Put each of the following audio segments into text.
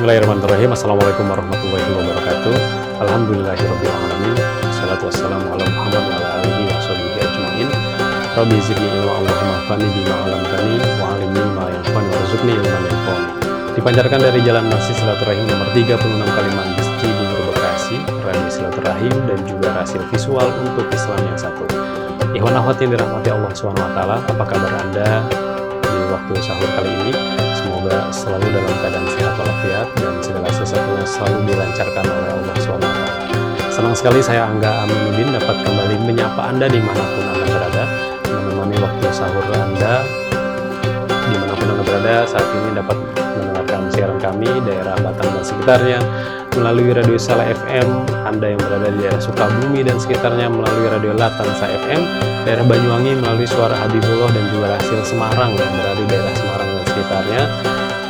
Bismillahirrahmanirrahim. Assalamualaikum warahmatullahi wabarakatuh. Alhamdulillahirrahmanirrahim. Assalatu wassalamu ala Muhammad wa ala alihi wa sahbihi ajma'in. Rabbi zidni ilma Allahumma fani bima alamtani wa alimni ma yanfa'ni warzuqni ilman yanfa'ni. Dipancarkan dari Jalan Masjid Silaturahim nomor 36 Kaliman Cibubur Bekasi, Radio Silaturahim dan juga hasil visual untuk Islam yang satu. Ikhwan akhwat yang dirahmati Allah SWT, apa kabar Anda di waktu sahur kali ini? Semoga selalu dalam keadaan sehat walafiat dan segala sesuatunya selalu dilancarkan oleh Allah SWT. Senang sekali saya Angga Aminuddin dapat kembali menyapa Anda dimanapun Anda berada, menemani waktu sahur Anda dimanapun Anda berada saat ini, dapat mendengarkan siaran kami daerah Batang dan sekitarnya melalui Radio Salah FM, Anda yang berada di daerah Sukabumi dan sekitarnya melalui Radio Latansa FM, daerah Banyuwangi melalui Suara Habibullah dan juga hasil Semarang yang berada di daerah Semarang dan sekitarnya,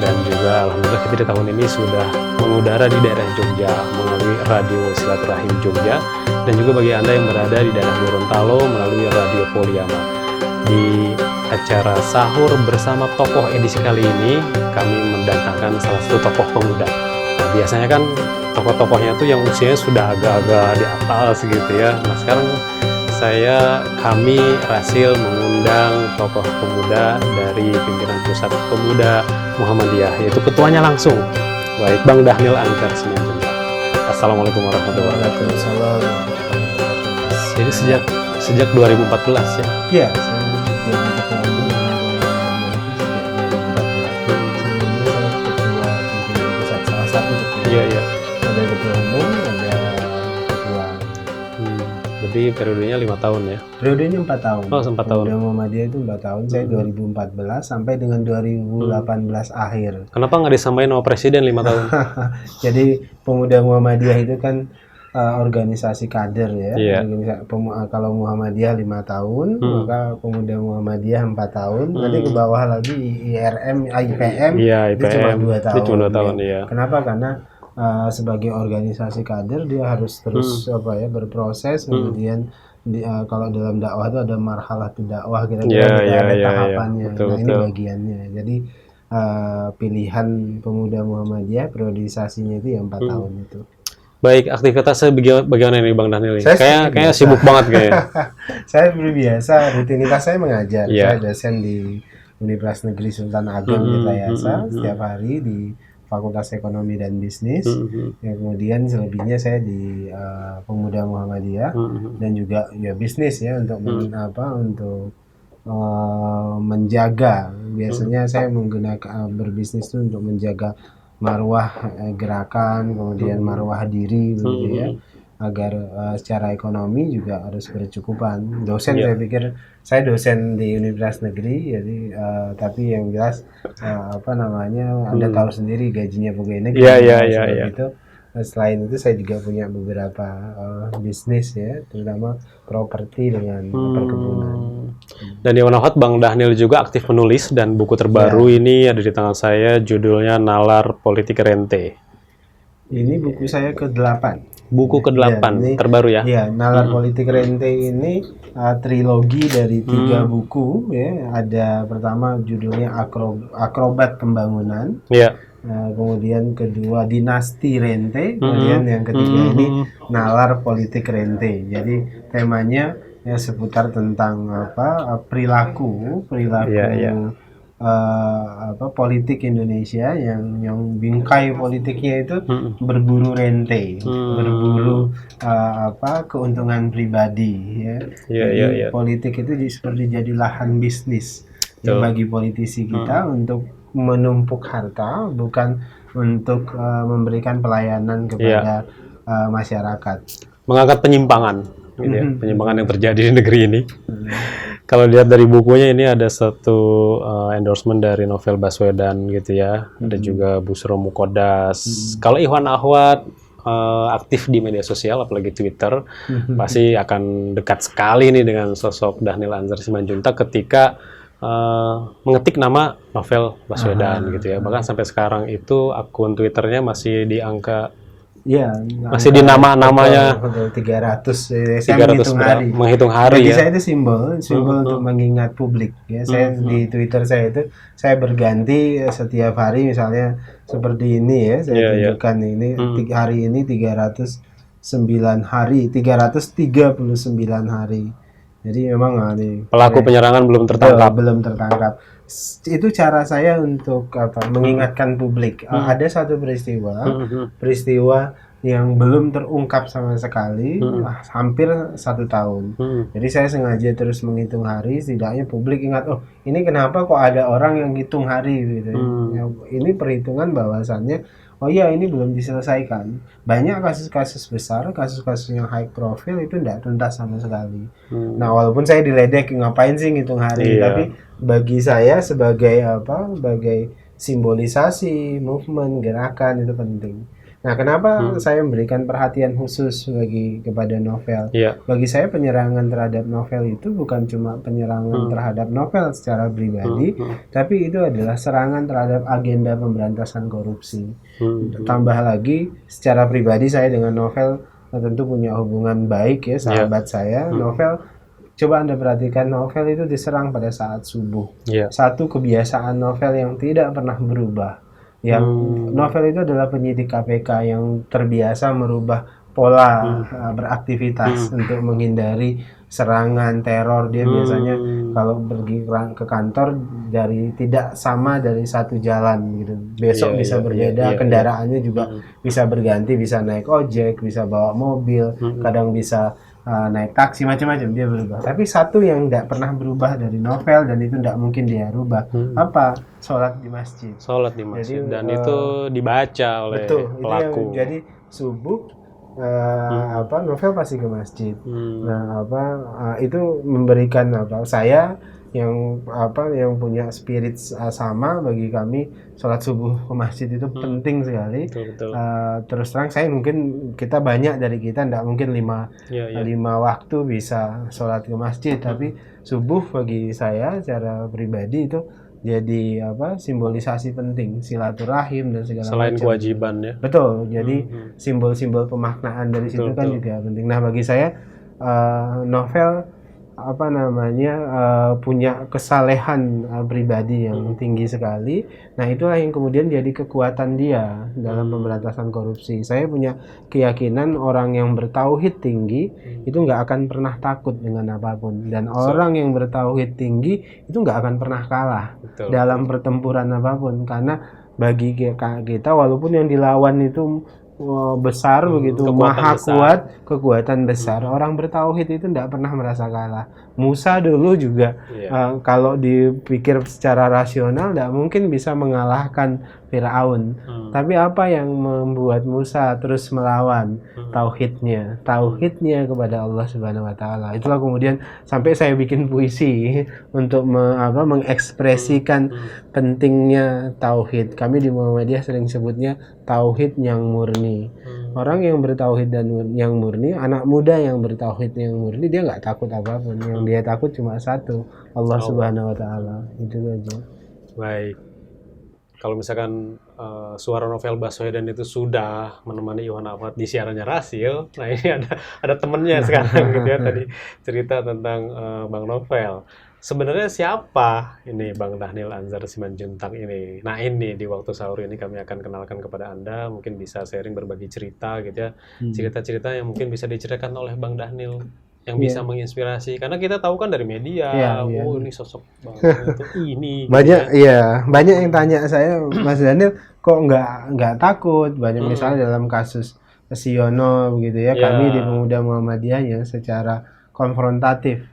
dan juga alhamdulillah kita di tahun ini sudah mengudara di daerah Jogja melalui Radio Silaturahim Jogja, dan juga bagi Anda yang berada di daerah Gorontalo melalui Radio Poliama. Di acara sahur bersama tokoh edisi kali ini kami mendatangkan salah satu tokoh pemuda. Nah, biasanya kan tokoh-tokohnya tuh yang usianya sudah agak-agak di atas gitu ya. Nah sekarang kami berhasil mengundang tokoh pemuda dari pimpinan Pusat Pemuda Muhammadiyah, yaitu ketuanya langsung, baik Bang Dhanil Anzar Simanjuntak. Assalamualaikum warahmatullahi wabarakatuh. Jadi sejak 2014 ya? Iya, Iya. Ada ketua umum, ada ketua. Berarti periodenya 5 tahun ya? Periodenya 4 tahun. Oh, 4 tahun. Pemuda Muhammadiyah itu 4 tahun. Saya 2014 sampai dengan 2018 akhir. Kenapa nggak disamain sama presiden 5 tahun? Jadi Pemuda Muhammadiyah itu kan organisasi kader ya. Iya. Kalau Muhammadiyah 5 tahun, maka Pemuda Muhammadiyah 4 tahun. Nanti ke bawah lagi IPM, Iya, itu cuma 2 tahun. Itu cuma 2 tahun ya. Kenapa? Karena sebagai organisasi kader dia harus terus berproses, kemudian kalau dalam dakwah itu ada marhalah dakwah, kira-kira ada tahapannya. Betul. Ini bagiannya. Jadi pilihan Pemuda Muhammadiyah periodisasinya itu yang 4 tahun itu. Baik, aktivitasnya bagaimana nih Bang Dhanil? Kayaknya sibuk banget kayaknya. Saya biasa, rutinitas saya mengajar. Yeah. Saya dosen di Universitas Negeri Sultan Ageng Tirtayasa setiap hari di Fakultas Ekonomi dan Bisnis. Ya, kemudian selebihnya saya di Pemuda Muhammadiyah dan juga ya bisnis ya untuk menjaga. Biasanya saya menggunakan berbisnis itu untuk menjaga marwah gerakan, kemudian marwah diri begitu ya, agar secara ekonomi juga harus berkecukupan. Dosen saya pikir saya dosen di Universitas Negeri, jadi tapi yang jelas Anda tahu sendiri gajinya pegawai negeri. Itu selain itu saya juga punya beberapa bisnis ya, terutama properti dengan perkebunan. Dan yang menarik, Bang Dhanil juga aktif menulis, dan buku terbaru ini ada di tangan saya, judulnya Nalar Politik Rente. Ini buku saya ke-8. Buku ke-8 terbaru ya? Iya, Nalar Politik Rente ini trilogi dari 3 buku ya. Ada pertama judulnya Akrobat Pembangunan. Iya. Kemudian kedua Dinasti Rente, kemudian yang ketiga ini Nalar Politik Rente. Jadi temanya ya seputar tentang perilaku politik Indonesia yang bingkai politiknya itu berburu rente, berburu keuntungan pribadi ya. Jadi politik itu seperti jadi lahan bisnis ya, bagi politisi kita untuk menumpuk harta, bukan untuk memberikan pelayanan kepada masyarakat. Mengangkat penyimpangan, gitu ya, penyimpangan yang terjadi di negeri ini. Kalau lihat dari bukunya ini ada satu endorsement dari Novel Baswedan gitu ya, ada juga Busro Mukodas. Kalau Ikhwan Akhwat aktif di media sosial, apalagi Twitter, pasti akan dekat sekali nih dengan sosok Dhanil Anzar Simanjuntak ketika mengetik nama Novel Baswedan gitu ya. Bahkan sampai sekarang itu akun Twitternya masih di angka Iya, Masih di nama-namanya betul, 300. Saya 300 menghitung hari. menghitung hari Bagi ya. saya itu simbol untuk mengingat publik ya. Saya di Twitter saya itu saya berganti setiap hari, misalnya seperti ini ya, saya tunjukkan ini hari ini 309 hari, 339 hari. Jadi memang Pelaku penyerangan belum tertangkap. belum tertangkap. Itu cara saya untuk mengingatkan publik. Ada satu peristiwa yang belum terungkap sama sekali, hampir 1 tahun. Jadi saya sengaja terus menghitung hari, setidaknya publik ingat, oh ini kenapa kok ada orang yang hitung hari gitu. Ini perhitungan bahwasannya, oh iya ini belum diselesaikan. Banyak kasus-kasus besar, kasus-kasus yang high profile itu tidak tuntas sama sekali. Nah walaupun saya diledek, ngapain sih ngitung hari, tapi bagi saya sebagai sebagai simbolisasi movement, gerakan itu penting. Nah, kenapa saya memberikan perhatian khusus kepada novel? Bagi saya penyerangan terhadap novel itu bukan cuma penyerangan terhadap novel secara pribadi, tapi itu adalah serangan terhadap agenda pemberantasan korupsi. Tambah lagi, secara pribadi saya dengan novel tentu punya hubungan baik ya, sahabat saya. Novel, coba Anda perhatikan, novel itu diserang pada saat subuh. Satu kebiasaan novel yang tidak pernah berubah. Yang novel itu adalah penyidik KPK yang terbiasa merubah pola beraktivitas untuk menghindari serangan teror. Dia biasanya kalau pergi ke kantor tidak sama dari satu jalan gitu. Besok bisa berbeda, kendaraannya juga bisa berganti, bisa naik ojek, bisa bawa mobil, kadang bisa naik taksi, macam-macam dia berubah. Tapi satu yang tidak pernah berubah dari novel dan itu tidak mungkin dia rubah, apa? Sholat di masjid. Sholat di masjid. Jadi, dan itu dibaca oleh pelaku. Jadi subuh novel pasti ke masjid. Nah itu memberikan saya yang punya spirit sama, bagi kami sholat subuh ke masjid itu penting sekali. Terus terang saya mungkin kita banyak dari kita tidak mungkin 5 waktu bisa sholat ke masjid, tapi subuh bagi saya secara pribadi itu jadi simbolisasi penting, silaturahim dan segala macam. Selain kewajiban ya. Betul. Jadi simbol-simbol pemaknaan dari situ kan juga penting. Nah bagi saya novel punya kesalehan pribadi yang tinggi sekali. Nah itulah yang kemudian jadi kekuatan dia dalam pemberantasan korupsi. Saya punya keyakinan orang yang bertauhid tinggi itu nggak akan pernah takut dengan apapun, dan orang yang bertauhid tinggi itu nggak akan pernah kalah dalam pertempuran apapun, karena bagi kita walaupun yang dilawan itu besar begitu, maha kuat, kekuatan besar, orang bertauhid itu tidak pernah merasa kalah. Musa dulu juga kalau dipikir secara rasional tidak mungkin bisa mengalahkan Firaun. Tapi apa yang membuat Musa terus melawan? Tauhidnya kepada Allah Subhanahu wa taala. Itulah kemudian sampai saya bikin puisi untuk mengekspresikan pentingnya tauhid. Kami di Muhammadiyah sering sebutnya tauhid yang murni. Orang yang bertauhid dan yang murni, anak muda yang bertauhid yang murni, dia nggak takut apapun. Yang dia takut cuma satu, Allah Subhanahu wa taala. Itu aja. Baik. Kalau misalkan suara novel Baswedan itu sudah menemani Iwan Ahmad di siarannya Rasil, nah ini ada temennya sekarang gitu ya, tadi cerita tentang Bang Novel. Sebenarnya siapa ini Bang Dhanil Anzar Simanjuntak ini? Nah ini di waktu sahur ini kami akan kenalkan kepada Anda, mungkin bisa sharing berbagi cerita gitu ya, cerita-cerita yang mungkin bisa diceritakan oleh Bang Dhanil yang bisa menginspirasi, karena kita tahu kan dari media, ini sosok Bang itu ini. Banyak banyak yang tanya saya, Mas Dhanil kok nggak takut? Banyak misalnya dalam kasus Siono begitu ya, kami di Pemuda Muhammadiyah yang secara konfrontatif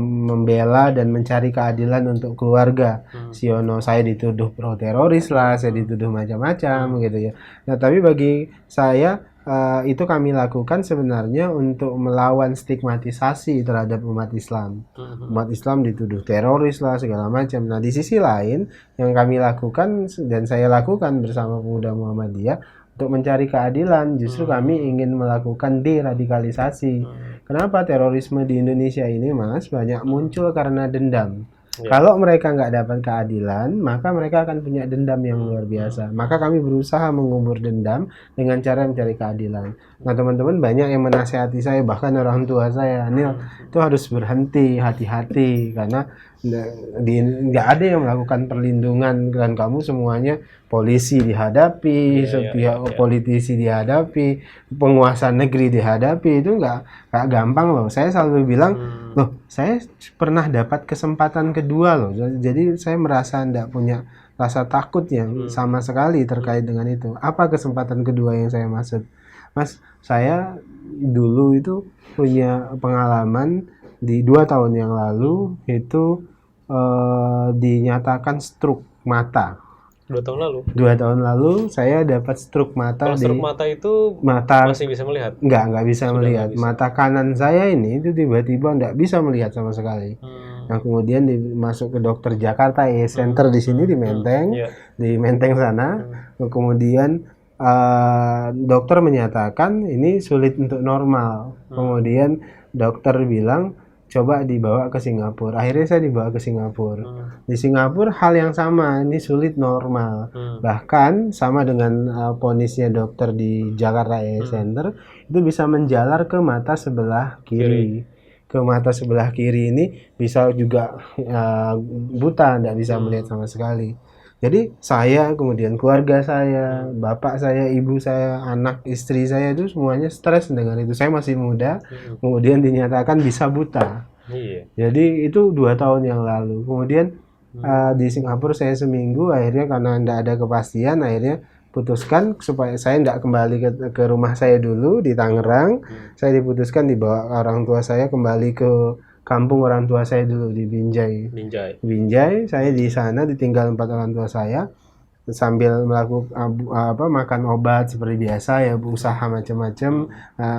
membela dan mencari keadilan untuk keluarga Siono. Saya dituduh pro teroris lah, saya dituduh macam-macam gitu ya. Nah tapi bagi saya itu kami lakukan sebenarnya untuk melawan stigmatisasi terhadap umat Islam. Umat Islam dituduh teroris lah segala macam. Nah di sisi lain yang kami lakukan dan saya lakukan bersama Pemuda Muhammadiyah untuk mencari keadilan, justru kami ingin melakukan deradikalisasi. Kenapa terorisme di Indonesia ini, Mas, banyak muncul karena dendam. Ya. Kalau mereka nggak dapat keadilan, maka mereka akan punya dendam yang luar biasa. Maka kami berusaha mengubur dendam dengan cara mencari keadilan. Nah, teman-teman banyak yang menasihati saya, bahkan orang tua saya, Nil, itu harus berhenti, hati-hati, karena nggak ada yang melakukan perlindungan, dan kamu semuanya polisi dihadapi, sepihak politisi dihadapi, penguasa negeri dihadapi, itu nggak gampang loh. Saya selalu bilang, loh, saya pernah dapat kesempatan kedua loh. Jadi saya merasa tidak punya rasa takut yang sama sekali terkait dengan itu. Apa kesempatan kedua yang saya maksud? Mas, saya dulu itu punya pengalaman di 2 tahun yang lalu itu dinyatakan stroke mata. 2 tahun lalu? 2 tahun lalu saya dapat stroke mata. Kalau stroke mata itu masih bisa melihat? Nggak bisa melihat. Mata kanan saya ini itu tiba-tiba nggak bisa melihat sama sekali. Nah, kemudian masuk ke dokter Jakarta Center di sini di Menteng, di Menteng sana. Kemudian dokter menyatakan ini sulit untuk normal. Kemudian dokter bilang coba dibawa ke Singapura. Akhirnya saya dibawa ke Singapura. Di Singapura hal yang sama, ini sulit normal. Bahkan sama dengan vonisnya dokter di Jakarta Center, itu bisa menjalar ke mata sebelah kiri. Ke mata sebelah kiri ini bisa juga buta, tidak bisa melihat sama sekali. Jadi saya, kemudian keluarga saya, bapak saya, ibu saya, anak, istri saya itu semuanya stres dengan itu. Saya masih muda, kemudian dinyatakan bisa buta. Jadi itu 2 tahun yang lalu. Kemudian di Singapura saya seminggu, akhirnya karena tidak ada kepastian, akhirnya putuskan supaya saya tidak kembali ke rumah saya dulu di Tangerang. Saya diputuskan dibawa orang tua saya kembali ke kampung orang tua saya dulu di Binjai. Saya di sana ditinggal 4 orang tua saya sambil melakukan makan obat seperti biasa ya, usaha macam-macam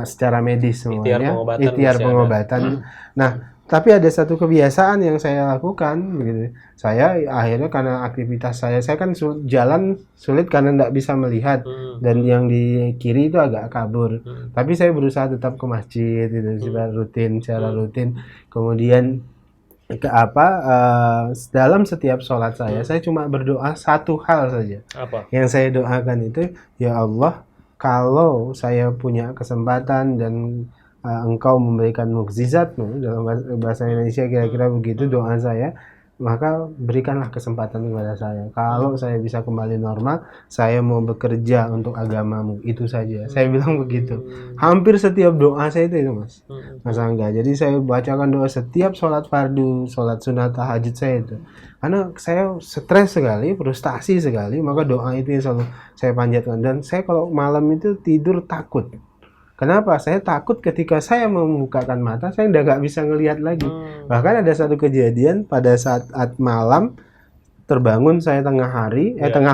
secara medis semuanya, ikhtiar pengobatan. Nah, tapi ada satu kebiasaan yang saya lakukan begitu. Saya akhirnya karena aktivitas saya kan jalan sulit karena tidak bisa melihat, dan yang di kiri itu agak kabur. Tapi saya berusaha tetap ke masjid itu secara rutin. Kemudian dalam setiap sholat saya cuma berdoa satu hal saja. Apa? Yang saya doakan itu, ya Allah, kalau saya punya kesempatan dan Engkau memberikan mukjizat-Mu, dalam bahasa Indonesia kira-kira begitu doa saya, maka berikanlah kesempatan kepada saya. Kalau saya bisa kembali normal, saya mau bekerja untuk agama-Mu, itu saja. Saya bilang begitu. Hampir setiap doa saya itu Mas Angga. Jadi saya bacakan doa setiap sholat fardu, sholat sunat, tahajud saya itu. Karena saya stres sekali, frustasi sekali, maka doa itu yang selalu saya panjatkan. Dan saya kalau malam itu tidur takut. Kenapa? Saya takut ketika saya membukakan mata, saya nggak bisa ngelihat lagi. Bahkan ada satu kejadian pada saat malam, terbangun saya tengah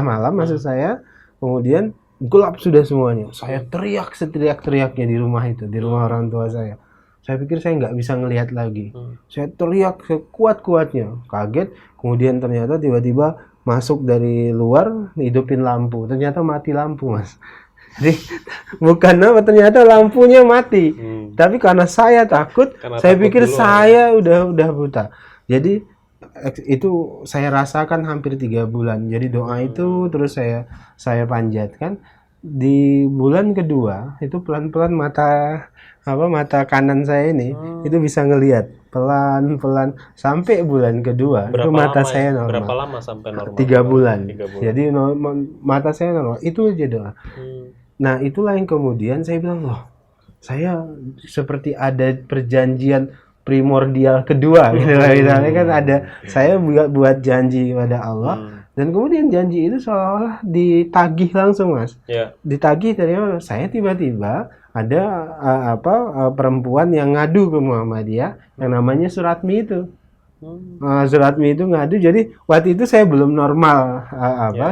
malam maksud saya, kemudian gelap sudah semuanya. Saya teriak seteriak-teriaknya di rumah itu, di rumah orang tua saya. Saya pikir saya nggak bisa ngelihat lagi. Saya teriak sekuat-kuatnya, kaget. Kemudian ternyata tiba-tiba masuk dari luar, hidupin lampu. Ternyata mati lampu, Mas. Jadi bukan ternyata lampunya mati. Tapi karena saya takut, saya pikir saya udah buta. Jadi itu saya rasakan hampir 3 bulan. Jadi doa itu terus saya panjatkan. Di bulan kedua itu pelan-pelan mata kanan saya ini itu bisa ngelihat pelan-pelan sampai bulan kedua. Itu mata saya normal. Berapa lama sampai normal? 3 bulan. Jadi mata saya normal. Itu aja doa. Nah, itulah yang kemudian saya bilang, loh, saya seperti ada perjanjian primordial kedua gitu lah. Misalnya kan ada, saya buat janji kepada Allah, dan kemudian janji itu seolah-olah ditagih langsung, Mas. Ditagih dari mana? Saya tiba-tiba ada perempuan yang ngadu ke Muhammadiyah yang namanya Suratmi itu. Suratmi itu ngadu, jadi waktu itu saya belum normal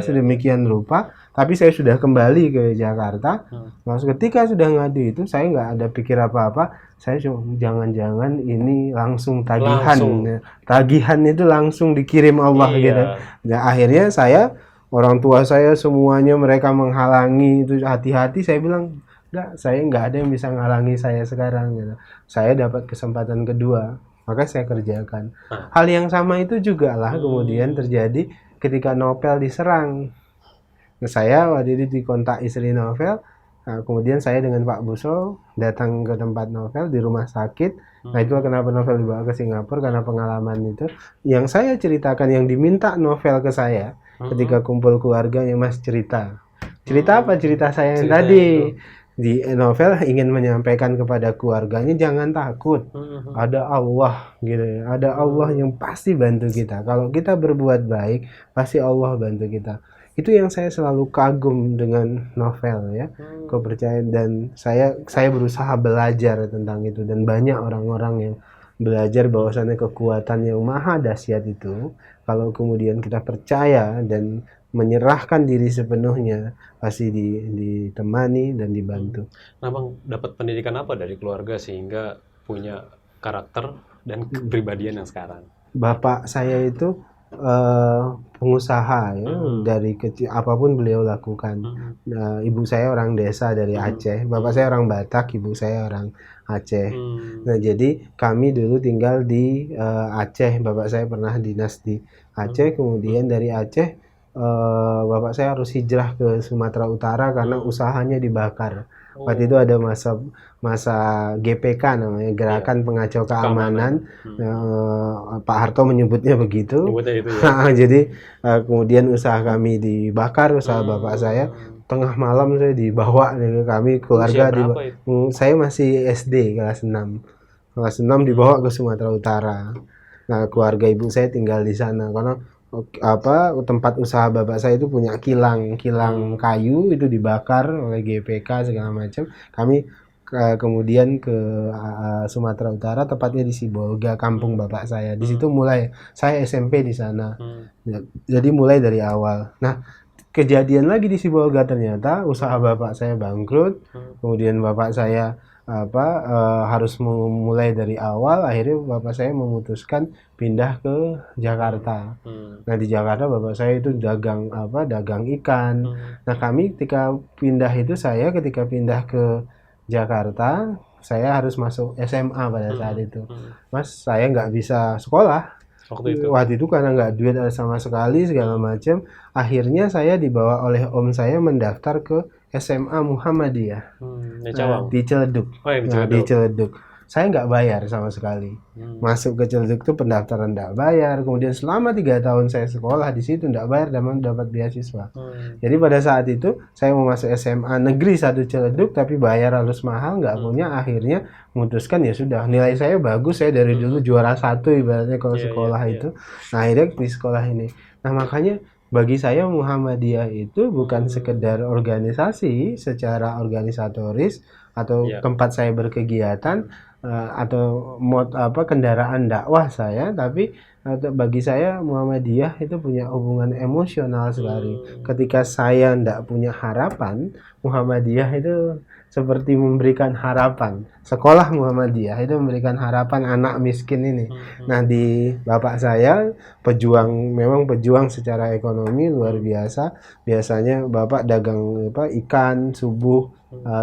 sedemikian rupa, tapi saya sudah kembali ke Jakarta. Langsung ketika sudah ngadu itu saya nggak ada pikir apa-apa, saya cuma jangan-jangan ini langsung tagihan. Tagihan itu langsung dikirim Allah gitu. Nah, akhirnya orang tua saya semuanya mereka menghalangi itu, hati-hati. Saya bilang, saya nggak ada yang bisa menghalangi saya sekarang gitu. Saya dapat kesempatan kedua. maka saya kerjakan. Nah. Hal yang sama itu juga lah kemudian terjadi ketika novel diserang. Nah, saya waktu itu dikontak istri novel, kemudian saya dengan Pak Buso datang ke tempat novel di rumah sakit. Nah, itu kenapa novel dibawa ke Singapura, karena pengalaman itu yang saya ceritakan, yang diminta novel ke saya ketika kumpul keluarganya, Mas cerita apa, cerita saya yang tadi di novel ingin menyampaikan kepada keluarganya, jangan takut, ada Allah gitu ya, ada Allah yang pasti bantu kita. Kalau kita berbuat baik, pasti Allah bantu kita. Itu yang saya selalu kagum dengan novel ya, kepercayaan. Dan saya berusaha belajar tentang itu, dan banyak orang-orang yang belajar bahwasannya kekuatan yang maha dahsyat itu, kalau kemudian kita percaya dan menyerahkan diri sepenuhnya, pasti ditemani dan dibantu. Nah, Bang, dapat pendidikan apa dari keluarga sehingga punya karakter dan kepribadian yang sekarang? Bapak saya itu pengusaha ya, dari kecil apapun beliau lakukan. Nah, ibu saya orang desa dari Aceh, bapak saya orang Batak, ibu saya orang Aceh. Nah, jadi kami dulu tinggal di Aceh, bapak saya pernah dinas di Aceh, kemudian dari Aceh bapak saya harus hijrah ke Sumatera Utara karena usahanya dibakar. Waktu itu ada masa GPK namanya, Gerakan Pengacau Keamanan. Pak Harto menyebutnya begitu. Jadi kemudian usaha kami dibakar, usaha bapak saya. Tengah malam saya dibawa, kami keluarga saya masih SD kelas 6 dibawa ke Sumatera Utara. Nah, keluarga ibu saya tinggal di sana karena tempat usaha bapak saya itu punya kilang kayu, itu dibakar oleh GPK segala macam. Kami kemudian ke Sumatera Utara, tepatnya di Sibolga, kampung bapak saya. Di situ mulai saya SMP di sana. Jadi mulai dari awal. Nah, kejadian lagi di Sibolga, ternyata usaha bapak saya bangkrut. Kemudian bapak saya harus memulai dari awal. Akhirnya bapak saya memutuskan pindah ke Jakarta. Nah, di Jakarta bapak saya itu dagang ikan. Nah, kami ketika pindah ke Jakarta, saya harus masuk SMA pada saat itu. Mas, saya nggak bisa sekolah waktu itu karena nggak duit sama sekali segala macam. Akhirnya saya dibawa oleh om saya mendaftar ke SMA Muhammadiyah di Ciledug. Di Ciledug. Saya nggak bayar sama sekali. Masuk ke Ciledug itu pendaftaran nggak bayar. Kemudian selama 3 tahun saya sekolah di situ nggak bayar dan dapat beasiswa. Jadi pada saat itu saya mau masuk SMA negeri 1 Ciledug, tapi bayar harus mahal, nggak punya. Akhirnya memutuskan ya sudah, nilai saya bagus, saya dari dulu juara 1 ibaratnya kalau sekolah itu. Nah, akhirnya di sekolah ini. Nah, makanya bagi saya Muhammadiyah itu bukan sekedar organisasi secara organisatoris atau tempat saya berkegiatan atau kendaraan dakwah saya, tapi bagi saya Muhammadiyah itu punya hubungan emosional sekali. Ketika saya tidak punya harapan, Muhammadiyah itu seperti memberikan harapan. Sekolah Muhammadiyah itu memberikan harapan anak miskin ini. Nah, di bapak saya memang pejuang secara ekonomi luar biasa. Biasanya bapak dagang ikan subuh,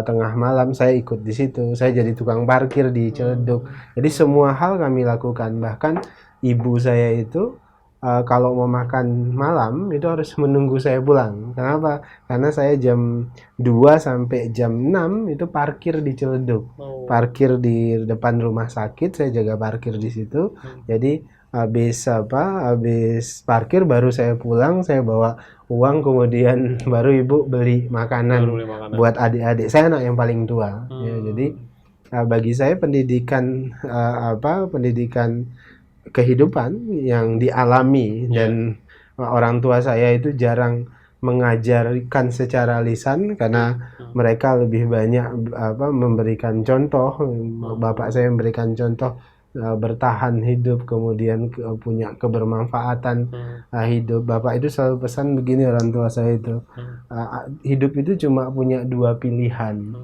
tengah malam saya ikut di situ. Saya jadi tukang parkir di Ciledug. Jadi semua hal kami lakukan. Bahkan ibu saya itu kalau mau makan malam itu harus menunggu saya pulang. Kenapa? Karena saya jam 2 sampai jam 6 itu parkir di Ciledug. Parkir di depan rumah sakit, saya jaga parkir di situ. Jadi habis parkir baru saya pulang, saya bawa uang, kemudian baru ibu beli makanan buat adik-adik. Saya anak yang paling tua. Ya, jadi bagi saya pendidikan kehidupan yang dialami dan orang tua saya itu jarang mengajarkan secara lisan karena mereka lebih banyak memberikan contoh. Bapak saya memberikan contoh bertahan hidup, kemudian punya kebermanfaatan hidup. Bapak itu selalu pesan begini, orang tua saya itu, hidup itu cuma punya 2 pilihan.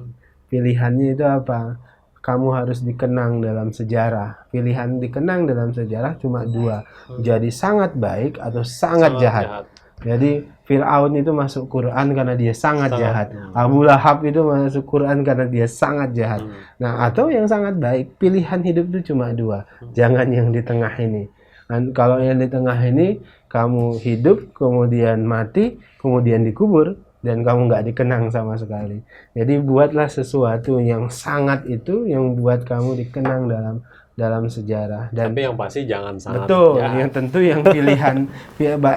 Pilihannya itu apa? Kamu harus dikenang dalam sejarah. Pilihan dikenang dalam sejarah cuma 2. Jadi sangat baik atau sangat jahat. Jadi Fir'aun itu masuk Quran karena dia sangat jahat. Abu Lahab itu masuk Quran karena dia sangat jahat. Nah, atau yang sangat baik, pilihan hidup itu cuma dua. Jangan yang di tengah ini. Dan kalau yang di tengah ini, kamu hidup, kemudian mati, kemudian dikubur, dan kamu nggak dikenang sama sekali. Jadi buatlah sesuatu yang sangat itu, yang buat kamu dikenang dalam sejarah. Dan tapi yang pasti jangan sangat betul, jahat. yang tentu yang pilihan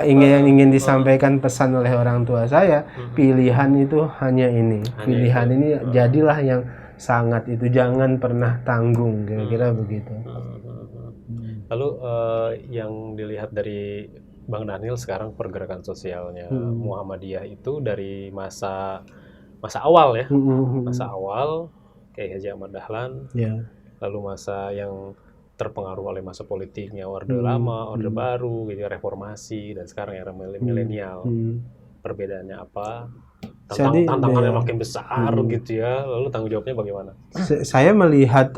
yang ingin disampaikan pesan oleh orang tua saya, pilihan itu hanya ini. Pilihan ini jadilah yang sangat itu, jangan pernah tanggung, kira-kira begitu. Lalu yang dilihat dari Bang Daniel sekarang pergerakan sosialnya Muhammadiyah itu dari masa awal ya, masa awal kayak Haji Ahmad Dahlan, lalu masa yang terpengaruh oleh masa politiknya Orde Lama, Orde Baru, gitu, reformasi, dan sekarang era milenial. Perbedaannya apa? Tantangannya makin besar gitu ya. Lalu tanggung jawabnya bagaimana? Saya melihat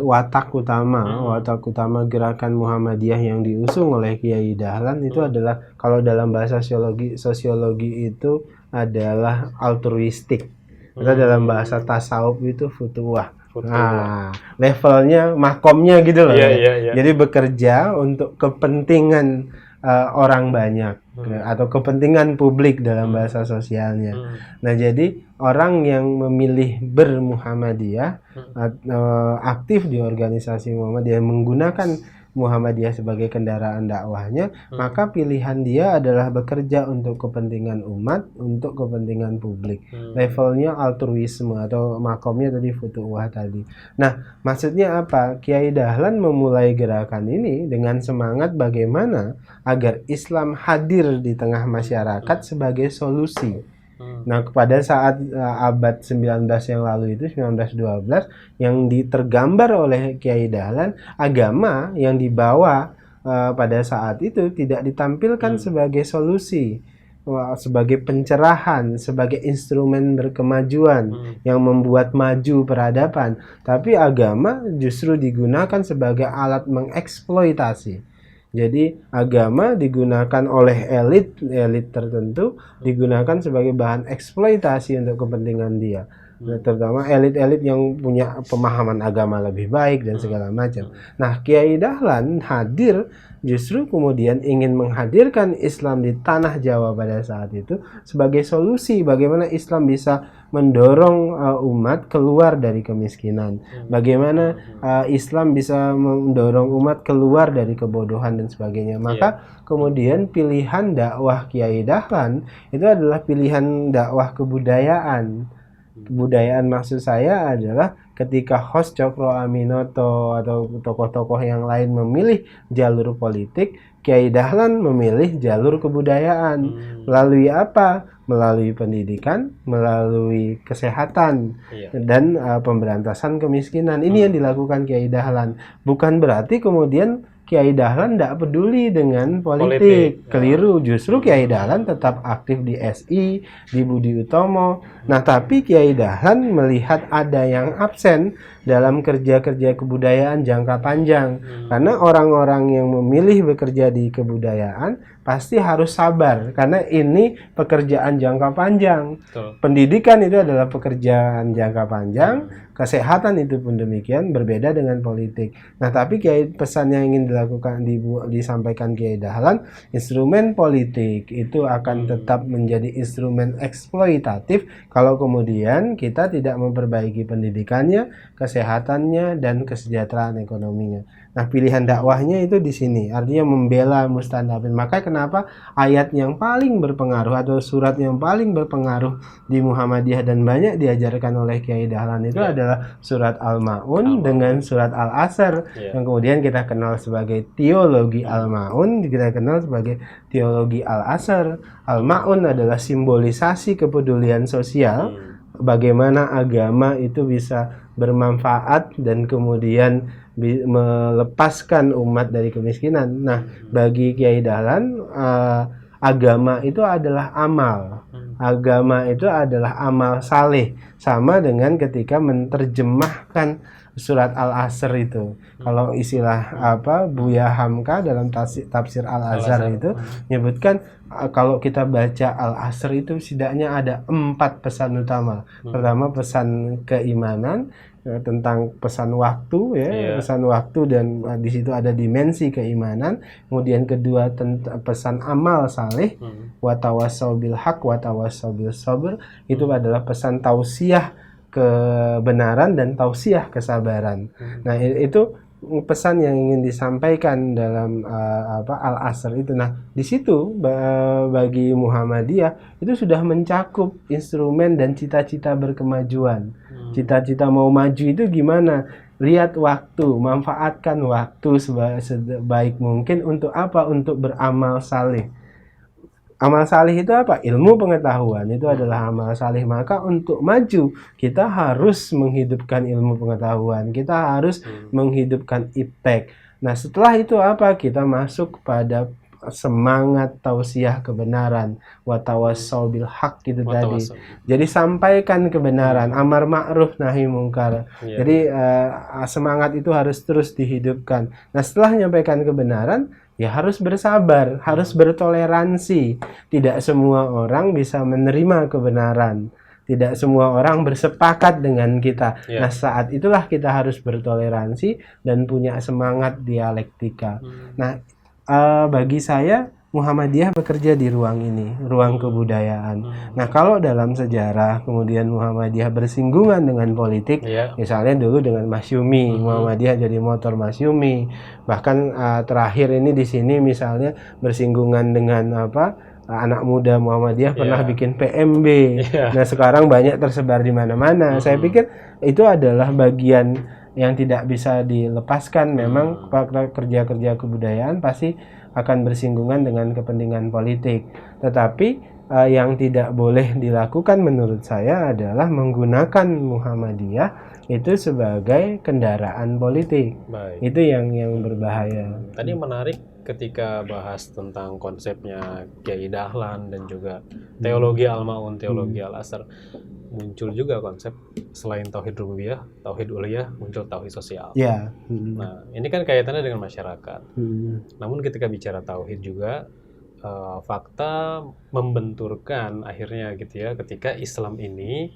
watak utama gerakan Muhammadiyah yang diusung oleh Kiai Dahlan itu adalah, kalau dalam bahasa sosiologi itu adalah altruistik. Atau dalam bahasa tasawuf itu futuwah. Nah, levelnya, makomnya gitu loh. Jadi bekerja untuk kepentingan orang banyak atau kepentingan publik dalam bahasa sosialnya. Nah, jadi orang yang memilih bermuhammadiyah, aktif di organisasi Muhammadiyah, menggunakan Muhammadiyah sebagai kendaraan dakwahnya, maka pilihan dia adalah bekerja untuk kepentingan umat, untuk kepentingan publik. Levelnya altruisme atau makomnya tadi futuwah tadi. Nah, maksudnya apa? Kiai Dahlan memulai gerakan ini dengan semangat bagaimana agar Islam hadir di tengah masyarakat sebagai solusi. Nah, pada saat abad 19 yang lalu itu, 1912, yang tergambar oleh Kiai Dahlan, agama yang dibawa pada saat itu tidak ditampilkan sebagai solusi, sebagai pencerahan, sebagai instrumen berkemajuan yang membuat maju peradaban, tapi agama justru digunakan sebagai alat mengeksploitasi. Jadi agama digunakan oleh elit tertentu, digunakan sebagai bahan eksploitasi untuk kepentingan dia. Terutama elit-elit yang punya pemahaman agama lebih baik dan segala macam. Nah, Kiai Dahlan hadir justru kemudian ingin menghadirkan Islam di tanah Jawa pada saat itu sebagai solusi bagaimana Islam bisa mendorong umat keluar dari kemiskinan. Bagaimana Islam bisa mendorong umat keluar dari kebodohan dan sebagainya. Maka kemudian pilihan dakwah Kiai Dahlan itu adalah pilihan dakwah kebudayaan. Kebudayaan maksud saya adalah ketika Hos Cokro Aminoto atau tokoh-tokoh yang lain memilih jalur politik, Kiai Dahlan memilih jalur kebudayaan. Melalui apa? Melalui pendidikan, melalui kesehatan, dan pemberantasan kemiskinan. Ini yang dilakukan Kiai Dahlan. Bukan berarti kemudian Kiai Dahlan tidak peduli dengan politik. Keliru. Justru Kiai Dahlan tetap aktif di SI, di Budi Utomo. Nah, tapi Kiai Dahlan melihat ada yang absen dalam kerja-kerja kebudayaan jangka panjang. Karena orang-orang yang memilih bekerja di kebudayaan pasti harus sabar, karena ini pekerjaan jangka panjang. Pendidikan itu adalah pekerjaan jangka panjang, kesehatan itu pun demikian, berbeda dengan politik. Nah, tapi pesan yang ingin disampaikan Kiai Dahlan, instrumen politik itu akan tetap menjadi instrumen eksploitatif kalau kemudian kita tidak memperbaiki pendidikannya, kesehatannya, dan kesejahteraan ekonominya. Nah, pilihan dakwahnya itu di sini, artinya membela mustadafin. Maka kenapa ayat yang paling berpengaruh atau surat yang paling berpengaruh di Muhammadiyah dan banyak diajarkan oleh Kiai Dahlan itu adalah surat Al-Ma'un dengan surat Al-Asr, yang kemudian kita kenal sebagai teologi Al-Ma'un, kita kenal sebagai teologi Al-Asr. Al-Ma'un adalah simbolisasi kepedulian sosial, bagaimana agama itu bisa bermanfaat dan kemudian melepaskan umat dari kemiskinan. Nah, bagi Kiai Dahlan, agama itu adalah amal. Agama itu adalah amal saleh, sama dengan ketika menerjemahkan surat Al-Asr itu. Kalau istilah Buya Hamka dalam tafsir Al-Azhar itu menyebutkan kalau kita baca Al-Asr itu setidaknya ada 4 pesan utama. Pertama, pesan keimanan, tentang pesan waktu ya, pesan waktu, dan di situ ada dimensi keimanan. Kemudian kedua, pesan amal saleh, wa tawassau bil haq wa tawassau bil sabr, itu adalah pesan tausiah kebenaran dan tausiah kesabaran. Nah, itu pesan yang ingin disampaikan dalam Al-Asr itu. Nah, di situ bagi Muhammadiyah itu sudah mencakup instrumen dan cita-cita berkemajuan. Cita-cita mau maju itu gimana? Lihat waktu, manfaatkan waktu sebaik mungkin untuk apa? Untuk beramal saleh. Amal saleh itu apa? Ilmu pengetahuan itu adalah amal saleh. Maka untuk maju kita harus menghidupkan ilmu pengetahuan, kita harus menghidupkan iptek. Nah, setelah itu apa? Kita masuk pada semangat tausiah kebenaran, wa tawassau bil haq itu tadi. Jadi sampaikan kebenaran, amar ma'ruf nahi mungkar. Jadi semangat itu harus terus dihidupkan. Nah, setelah menyampaikan kebenaran, ya harus bersabar, harus bertoleransi. Tidak semua orang bisa menerima kebenaran. Tidak semua orang bersepakat dengan kita. Nah, saat itulah kita harus bertoleransi dan punya semangat dialektika. Nah, bagi saya Muhammadiyah bekerja di ruang ini, ruang kebudayaan. Nah, kalau dalam sejarah kemudian Muhammadiyah bersinggungan dengan politik, misalnya dulu dengan Masyumi, Muhammadiyah jadi motor Masyumi. Bahkan terakhir ini di sini misalnya bersinggungan dengan anak muda Muhammadiyah pernah bikin PMB. Nah, sekarang banyak tersebar di mana-mana. Saya pikir itu adalah bagian yang tidak bisa dilepaskan. Memang kerja-kerja kebudayaan pasti akan bersinggungan dengan kepentingan politik. Tetapi yang tidak boleh dilakukan menurut saya adalah menggunakan Muhammadiyah itu sebagai kendaraan politik. Itu yang berbahaya. Tadi menarik ketika bahas tentang konsepnya Kiai Dahlan dan juga teologi Al-Ma'un, teologi Al-Asr, muncul juga konsep selain tauhid rububiyah, tauhid uluhiyah, muncul tauhid sosial. Nah, ini kan kaitannya dengan masyarakat. Namun ketika bicara tauhid juga fakta membenturkan akhirnya gitu ya, ketika Islam ini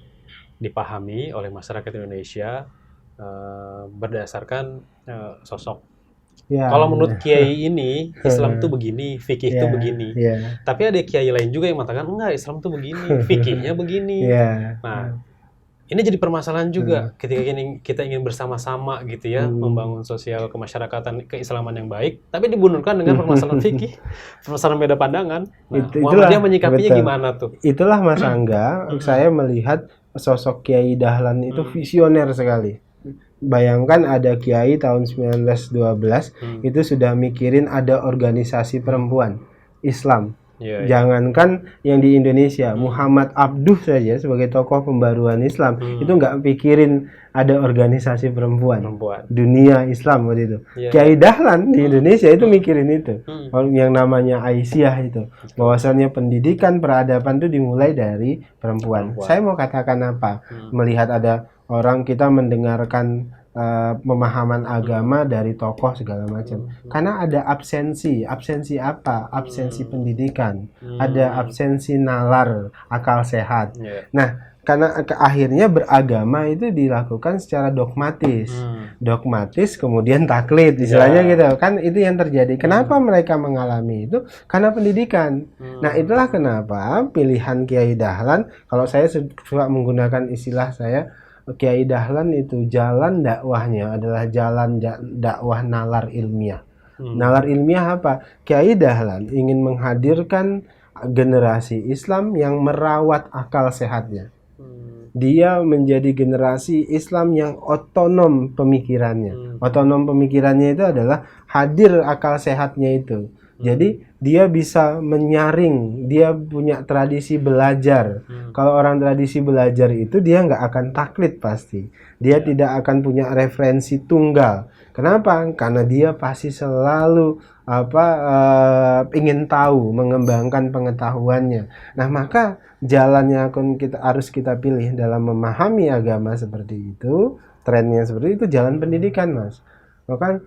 dipahami oleh masyarakat Indonesia berdasarkan sosok. Kalau menurut kiai ini Islam tuh begini, fikih tuh begini. Tapi ada kiai lain juga yang mengatakan enggak, Islam tuh begini, fikihnya begini. Nah, ini jadi permasalahan juga ketika kita ingin bersama-sama gitu ya, membangun sosial kemasyarakatan, keislaman yang baik, tapi dibunurkan dengan permasalahan fikih, permasalahan beda pandangan. Nah, Muhammadiyah menyikapinya gimana tuh? Itulah Mas Angga, saya melihat sosok Kiai Dahlan itu visioner sekali. Bayangkan ada kiai tahun 1912 itu sudah mikirin ada organisasi perempuan Islam. Jangankan yang di Indonesia, Muhammad Abduh saja sebagai tokoh pembaruan Islam itu nggak pikirin ada organisasi perempuan. Dunia Islam waktu itu. Kiai Dahlan di Indonesia itu mikirin itu. Yang namanya Aisyah itu, bahwasannya pendidikan peradaban itu dimulai dari perempuan. Saya mau katakan apa? Melihat ada orang, kita mendengarkan pemahaman agama dari tokoh segala macam. Karena ada absensi apa? Absensi pendidikan, ada absensi nalar, akal sehat. Nah, karena akhirnya beragama itu dilakukan secara dogmatis, kemudian taklid, istilahnya gitu. Kan itu yang terjadi. Kenapa mereka mengalami itu? Karena pendidikan. Nah, itulah kenapa pilihan Kiai Dahlan, kalau saya suka menggunakan istilah saya, Kiai Dahlan itu jalan dakwahnya adalah jalan dakwah nalar ilmiah. Nalar ilmiah apa? Kiai Dahlan ingin menghadirkan generasi Islam yang merawat akal sehatnya. Dia menjadi generasi Islam yang otonom pemikirannya. Otonom pemikirannya itu adalah hadir akal sehatnya itu. Jadi dia bisa menyaring, dia punya tradisi belajar. Kalau orang tradisi belajar itu dia nggak akan taklid pasti. Dia tidak akan punya referensi tunggal. Kenapa? Karena dia pasti selalu ingin tahu, mengembangkan pengetahuannya. Nah, maka jalan yang harus kita pilih dalam memahami agama seperti itu trennya seperti itu, jalan pendidikan, Mas. Maka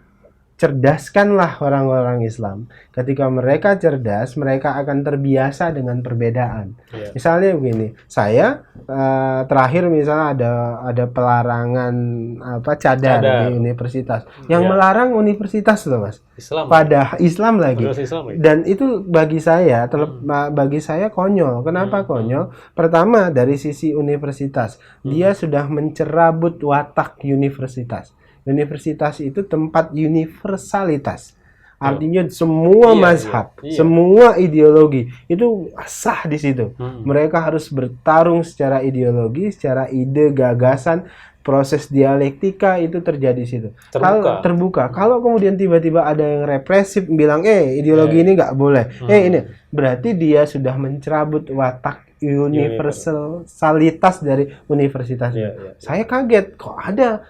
cerdaskanlah orang-orang Islam. Ketika mereka cerdas, mereka akan terbiasa dengan perbedaan. Iya. Misalnya begini, saya terakhir misalnya ada pelarangan cadar di universitas. Yang Iya. melarang universitas loh, Mas. Islam. Pada Islam lagi. Islam lagi. Dan itu bagi saya konyol. Kenapa konyol? Pertama, dari sisi universitas, dia sudah mencerabut watak universitas. Universitas itu tempat universalitas. Artinya semua mazhab, semua ideologi itu sah di situ. Mereka harus bertarung secara ideologi, secara ide, gagasan, proses dialektika itu terjadi di situ. Kalau terbuka, kalau kemudian tiba-tiba ada yang represif bilang, ideologi ini nggak boleh, ini berarti dia sudah mencerabut watak universalitas dari universitas. Saya kaget kok ada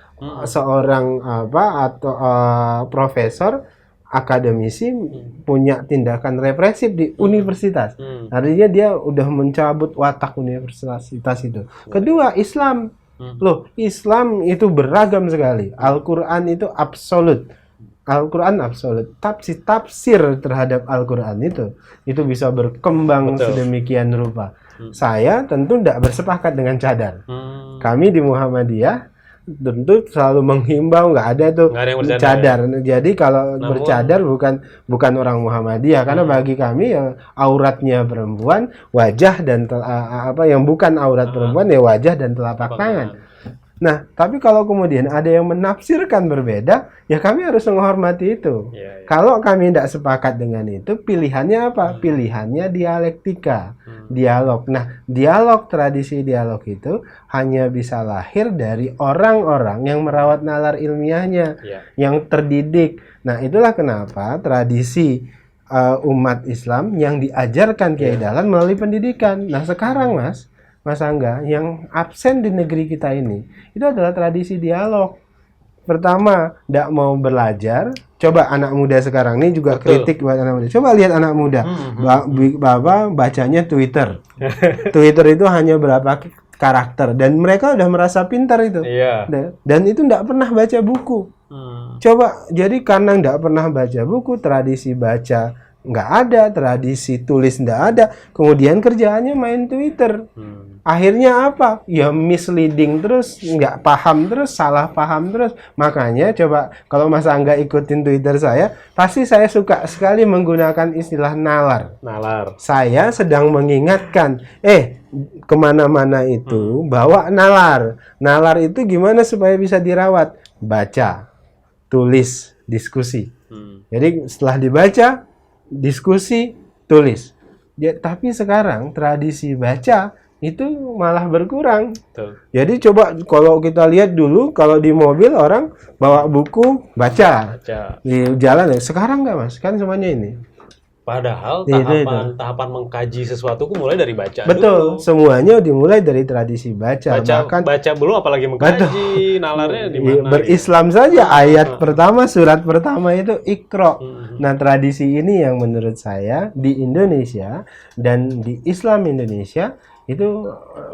seorang profesor akademisi punya tindakan represif di universitas. Artinya dia udah mencabut watak universitas itu. Kedua, Islam. Loh, Islam itu beragam sekali. Al-Quran itu absolut. Al-Quran absolut. Tafsir terhadap Al-Quran itu bisa berkembang sedemikian rupa. Saya tentu tidak bersepakat dengan cadar. Kami di Muhammadiyah tentu selalu menghimbau nggak ada tuh cadar. Jadi kalau bercadar bukan orang Muhammadiyah, karena bagi kami yang auratnya perempuan, wajah dan yang bukan aurat perempuan ya wajah dan telapak tangan. Nah, tapi kalau kemudian ada yang menafsirkan berbeda, ya kami harus menghormati itu. Kalau kami tidak sepakat dengan itu, pilihannya apa? Pilihannya dialektika, dialog. Nah, tradisi dialog itu hanya bisa lahir dari orang-orang yang merawat nalar ilmiahnya, yang terdidik. Nah, itulah kenapa tradisi umat Islam yang diajarkan Kiai Dahlan melalui pendidikan. Nah, sekarang Mas Angga, yang absen di negeri kita ini itu adalah tradisi dialog. Pertama, tidak mau belajar. Coba anak muda sekarang ini juga kritik buat anak muda. Coba lihat anak muda, bacanya Twitter. Twitter itu hanya berapa karakter dan mereka udah merasa pintar itu. Dan itu tidak pernah baca buku. Coba, jadi karena tidak pernah baca buku, tradisi baca nggak ada, tradisi tulis nggak ada, kemudian kerjaannya main Twitter. Akhirnya apa? Ya misleading terus, nggak paham terus, salah paham terus. Makanya coba kalau Mas Angga ikutin Twitter saya, pasti saya suka sekali menggunakan istilah nalar. Saya sedang mengingatkan, kemana-mana itu bawa nalar. Nalar itu gimana supaya bisa dirawat? Baca, tulis, diskusi. Jadi setelah dibaca, diskusi, tulis. Tapi sekarang tradisi baca itu malah berkurang. Jadi coba kalau kita lihat dulu, kalau di mobil orang bawa buku baca. Di jalan ya. Sekarang nggak, Mas? Kan semuanya ini. Padahal tahapan mengkaji sesuatu mulai dari baca. Betul, semuanya dimulai dari tradisi baca. Baca belum apalagi mengkaji, nalarnya di mana? Berislam saja ayat pertama, surat pertama itu Iqra. Nah, tradisi ini yang menurut saya di Indonesia dan di Islam Indonesia itu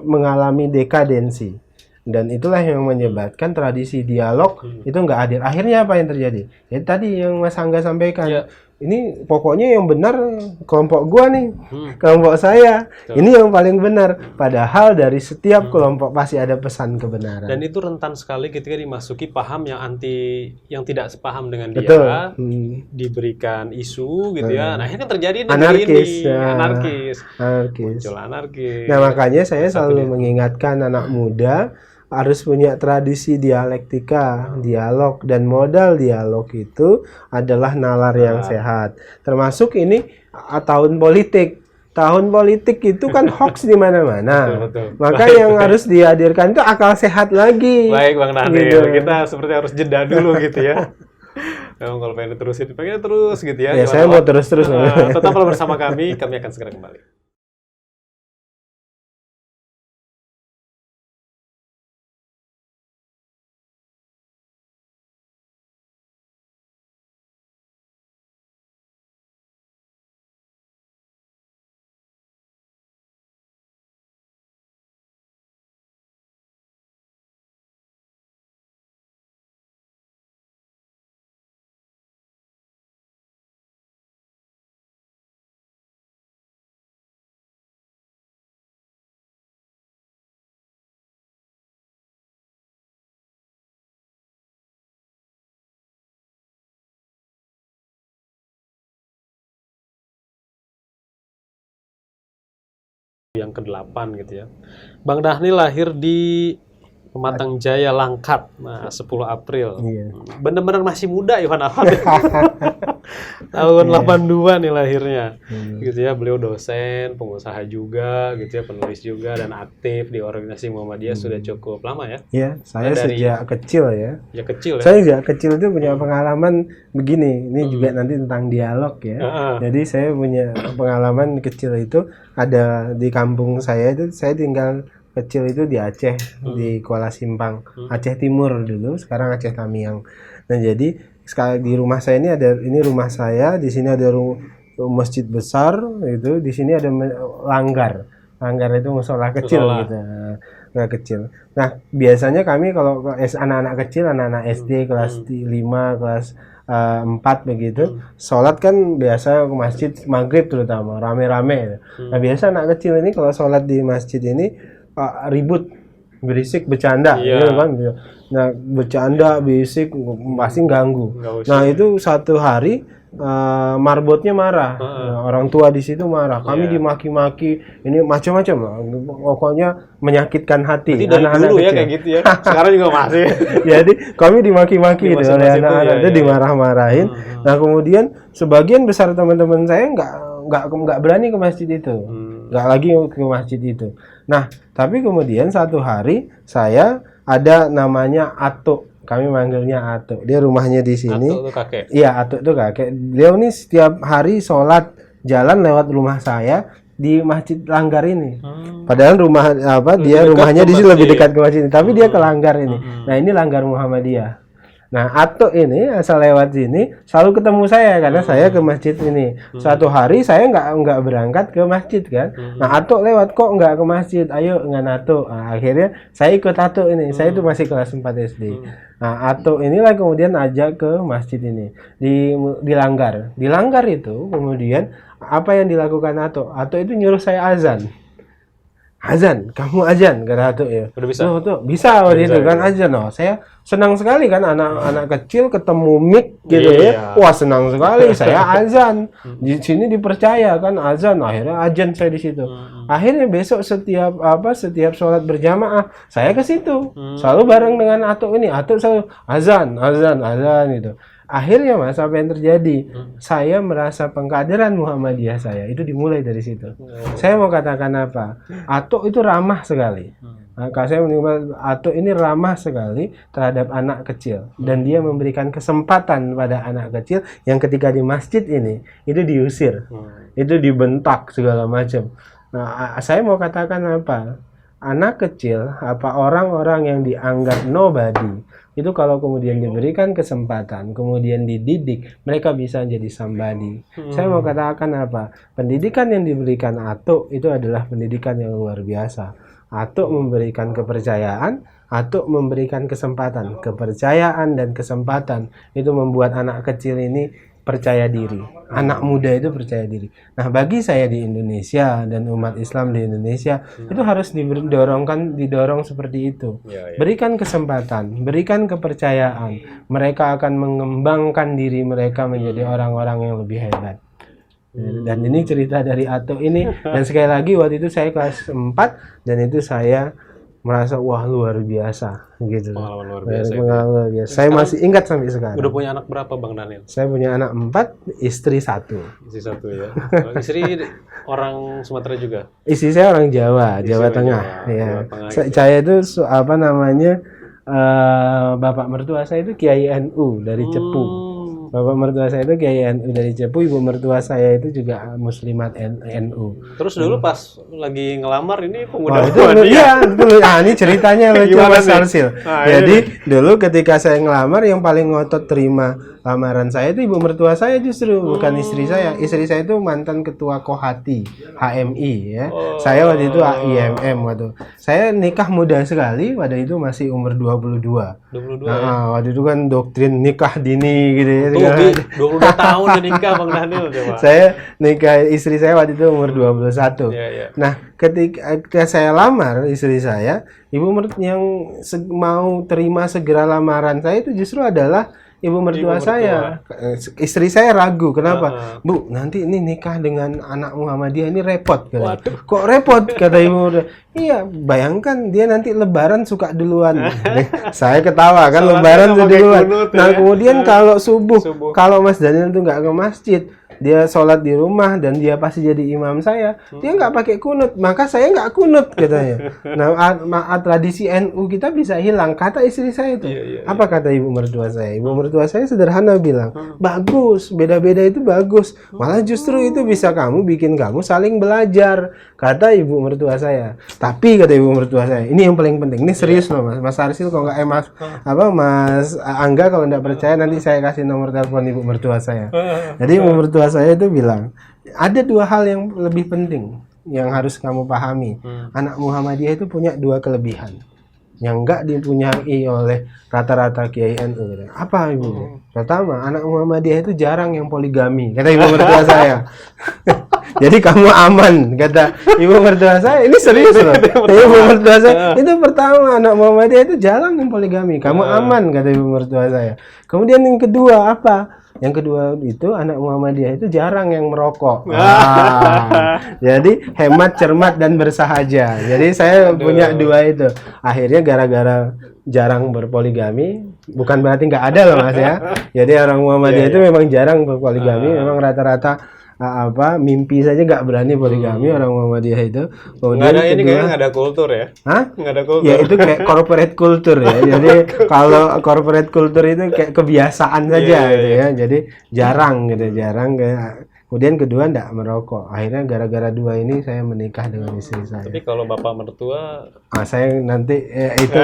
mengalami dekadensi. Dan itulah yang menyebabkan tradisi dialog itu nggak hadir. Akhirnya apa yang terjadi? Ya tadi yang Mas Angga sampaikan. Ini pokoknya yang benar kelompok gua nih, kelompok saya. Ini yang paling benar. Padahal dari setiap kelompok pasti ada pesan kebenaran. Dan itu rentan sekali ketika dimasuki paham yang tidak sepaham dengan dia, diberikan isu gitu ya. Nah, ini kan terjadi anarkis. Muncul anarkis. Nah, makanya saya selalu mengingatkan anak muda harus punya tradisi dialektika, dialog, dan modal dialog itu adalah nalar yang sehat. Termasuk ini tahun politik. Tahun politik itu kan hoax di mana-mana. Maka yang harus dihadirkan itu akal sehat lagi. Baik, Bang Daniel, kita seperti harus jeda dulu gitu ya. Memang kalau pengen terus gitu ya. Ya, saya mau terus-terus. Tetaplah bersama kami akan segera kembali. yang ke-8 gitu ya. Bang Dhanil lahir di Pematang Jaya, Langkat. Nah, 10 April. Iya. Bener-bener masih muda Iwan Ahmad. Tahun 82 nih lahirnya. Gitu ya, beliau dosen, pengusaha juga gitu ya, penulis juga dan aktif di organisasi Muhammadiyah sudah cukup lama ya. Iya, saya Dari sejak kecil ya. Ya kecil ya. Saya sejak kecil itu punya pengalaman begini. Ini juga nanti tentang dialog ya. Jadi saya punya pengalaman kecil itu ada di kampung saya itu, saya tinggal kecil itu di Aceh, di Kuala Simpang, Aceh Timur dulu, sekarang Aceh Tamiang. Nah, jadi sekali di rumah saya ini rumah saya, di sini ada masjid besar itu, di sini ada langgar. Langgar itu musola kecil gitu. Nggak kecil. Nah, biasanya kami kalau anak-anak kecil, anak-anak SD kelas 5, kelas 4 begitu, sholat kan biasa ke masjid maghrib terutama, rame-rame. Nah, biasa anak kecil ini kalau sholat di masjid ini ribut, berisik, bercanda, gitu kan. Nah, bercanda, berisik, pasti ganggu. Nah, itu satu hari marbotnya marah, orang tua di situ marah, kami dimaki-maki, ini macam-macam lah, pokoknya menyakitkan hati. Jadi dari dulu ya kayak gitu ya, sekarang juga masih. Jadi kami dimaki-maki gitu oleh anak-anak itu, dimarah-marahin. Nah, kemudian sebagian besar teman-teman saya nggak berani ke masjid itu, nggak lagi ke masjid itu. Nah, tapi kemudian satu hari saya ada namanya Atuk. Kami manggilnya Atuk. Dia rumahnya di sini. Atuk itu kakek. Iya, Atuk itu kakek. Beliau nih setiap hari sholat jalan lewat rumah saya di Masjid Langgar ini. Padahal rumahnya di sini lebih dekat ke masjid ini, tapi dia ke Langgar ini. Nah, ini Langgar Muhammadiyah. Nah, Atuk ini asal lewat sini selalu ketemu saya karena saya ke masjid ini. Suatu hari saya nggak berangkat ke masjid kan. Nah, Atuk lewat, kok nggak ke masjid? Ayo dengan Atuk. Nah, akhirnya saya ikut Atuk ini. Saya itu masih kelas 4 SD. Nah, Atuk inilah kemudian ajak ke masjid ini di Langgar. Di Langgar itu kemudian apa yang dilakukan Atuk? Atuk itu nyuruh saya azan. Azan, kamu azan, kata Atuk ya. Udah bisa? Tuh, bisa waktu itu kan azan. Oh, saya senang sekali kan anak kecil ketemu mic gitu ya. Wah, senang sekali saya azan. Di sini dipercaya kan azan. Akhirnya azan saya di situ. Akhirnya besok setiap sholat berjamaah saya ke situ. Selalu bareng dengan Atuk ini. Atuk selalu azan gitu. Akhirnya Mas, apa yang terjadi? Saya merasa pengkaderan Muhammadiyah saya itu dimulai dari situ. Saya mau katakan apa? Atuk itu ramah sekali. Maka saya menilai Atuk ini ramah sekali terhadap anak kecil, dan dia memberikan kesempatan pada anak kecil yang ketika di masjid ini itu diusir, itu dibentak segala macam. Nah, saya mau katakan apa? Anak kecil, orang-orang yang dianggap nobody, itu kalau kemudian diberikan kesempatan, kemudian dididik, mereka bisa jadi somebody. Saya mau katakan apa? Pendidikan yang diberikan Atuk itu adalah pendidikan yang luar biasa. Atuk memberikan kepercayaan, Atuk memberikan kesempatan. Kepercayaan dan kesempatan itu membuat anak kecil ini percaya diri. Anak muda itu percaya diri. Nah, bagi saya di Indonesia dan umat Islam di Indonesia itu harus didorong seperti itu. Berikan kesempatan, berikan kepercayaan. Mereka akan mengembangkan diri mereka menjadi orang-orang yang lebih hebat. Dan ini cerita dari Atuk ini. Dan sekali lagi waktu itu saya kelas 4 dan itu saya merasa wah luar biasa gitu. Pengalaman luar biasa. Luar biasa. Saya masih ingat sampai sekarang. Udah punya anak berapa Bang Dhanil? Saya punya anak 4, istri 1. Istri 1 ya. Istri orang Sumatera juga. Istri saya orang Jawa, Jawa Tengah. Ya. Saya itu bapak mertua saya itu Kiai NU dari Cepu. Bapak mertua saya itu Kiai NU dari Cepu, ibu mertua saya itu juga muslimat NU. Terus dulu pas lagi ngelamar ini pemuda ini ceritanya lucu Mas Sarsil. Jadi dulu ketika saya ngelamar yang paling ngotot terima lamaran saya itu ibu mertua saya justru, bukan istri saya. Istri saya itu mantan ketua Kohati HMI ya. Saya waktu itu IMM waktu. Saya nikah muda sekali, pada itu masih umur 22. Nah, waktu itu kan doktrin nikah dini gitu ya. 22 tahun udah nikah Bang Dhanil coba. Saya nikah istri saya waktu itu umur 21. Nah, ketika saya lamar istri saya, ibu yang mau terima segera lamaran saya itu justru adalah ibu mertua saya. Istri saya ragu, kenapa? Bu, nanti ini nikah dengan anak Muhammadiyah ini repot. Kok repot? Kata ibu mertua. Iya, bayangkan dia nanti lebaran suka duluan. Saya ketawa kan, lebaran sudah duluan. Nah, kemudian kalau subuh, kalau Mas Daniel itu nggak ke masjid, dia sholat di rumah dan dia pasti jadi imam saya, dia nggak pakai kunut, maka saya nggak kunut katanya. Nah, tradisi NU kita bisa hilang, kata istri saya itu. Apa kata ibu mertua saya? Ibu mertua saya sederhana bilang, bagus, beda-beda itu bagus, malah justru itu bisa bikin kamu saling belajar, kata ibu mertua saya. Tapi kata ibu mertua saya, ini yang paling penting, ini serius loh Mas Arsil, kalau nggak Mas Angga, kalau nggak percaya nanti saya kasih nomor telepon ibu mertua saya. Jadi ibu mertua saya itu bilang, ada dua hal yang lebih penting yang harus kamu pahami. Anak Muhammadiyah itu punya dua kelebihan yang enggak dipunyai oleh rata-rata kiai NU. Apa ibu? Pertama, anak Muhammadiyah itu jarang yang poligami, kata ibu mertua saya. Jadi kamu aman, kata ibu mertua saya. Ini serius loh. Ibu mertua saya itu pertama, anak Muhammadiyah itu jarang yang poligami, kamu aman, kata ibu mertua saya. Kemudian yang kedua apa? Yang kedua itu anak Muhammadiyah itu jarang yang merokok. Jadi hemat, cermat, dan bersahaja. Jadi saya punya dua itu. Akhirnya gara-gara jarang berpoligami, bukan berarti nggak ada loh Mas ya. Jadi orang Muhammadiyah itu memang jarang berpoligami, memang rata-rata mimpi saja nggak berani poligami orang Muhammadiyah itu. Kemudian ini kayaknya nggak ada kultur ya? Nggak ada kultur. Ya itu kayak corporate culture ya. Jadi kalau corporate culture itu kayak kebiasaan saja gitu ya. Jadi jarang kayak. Kemudian kedua nggak merokok. Akhirnya gara-gara dua ini saya menikah dengan istri saya. Tapi kalau bapak mertua, saya nanti itu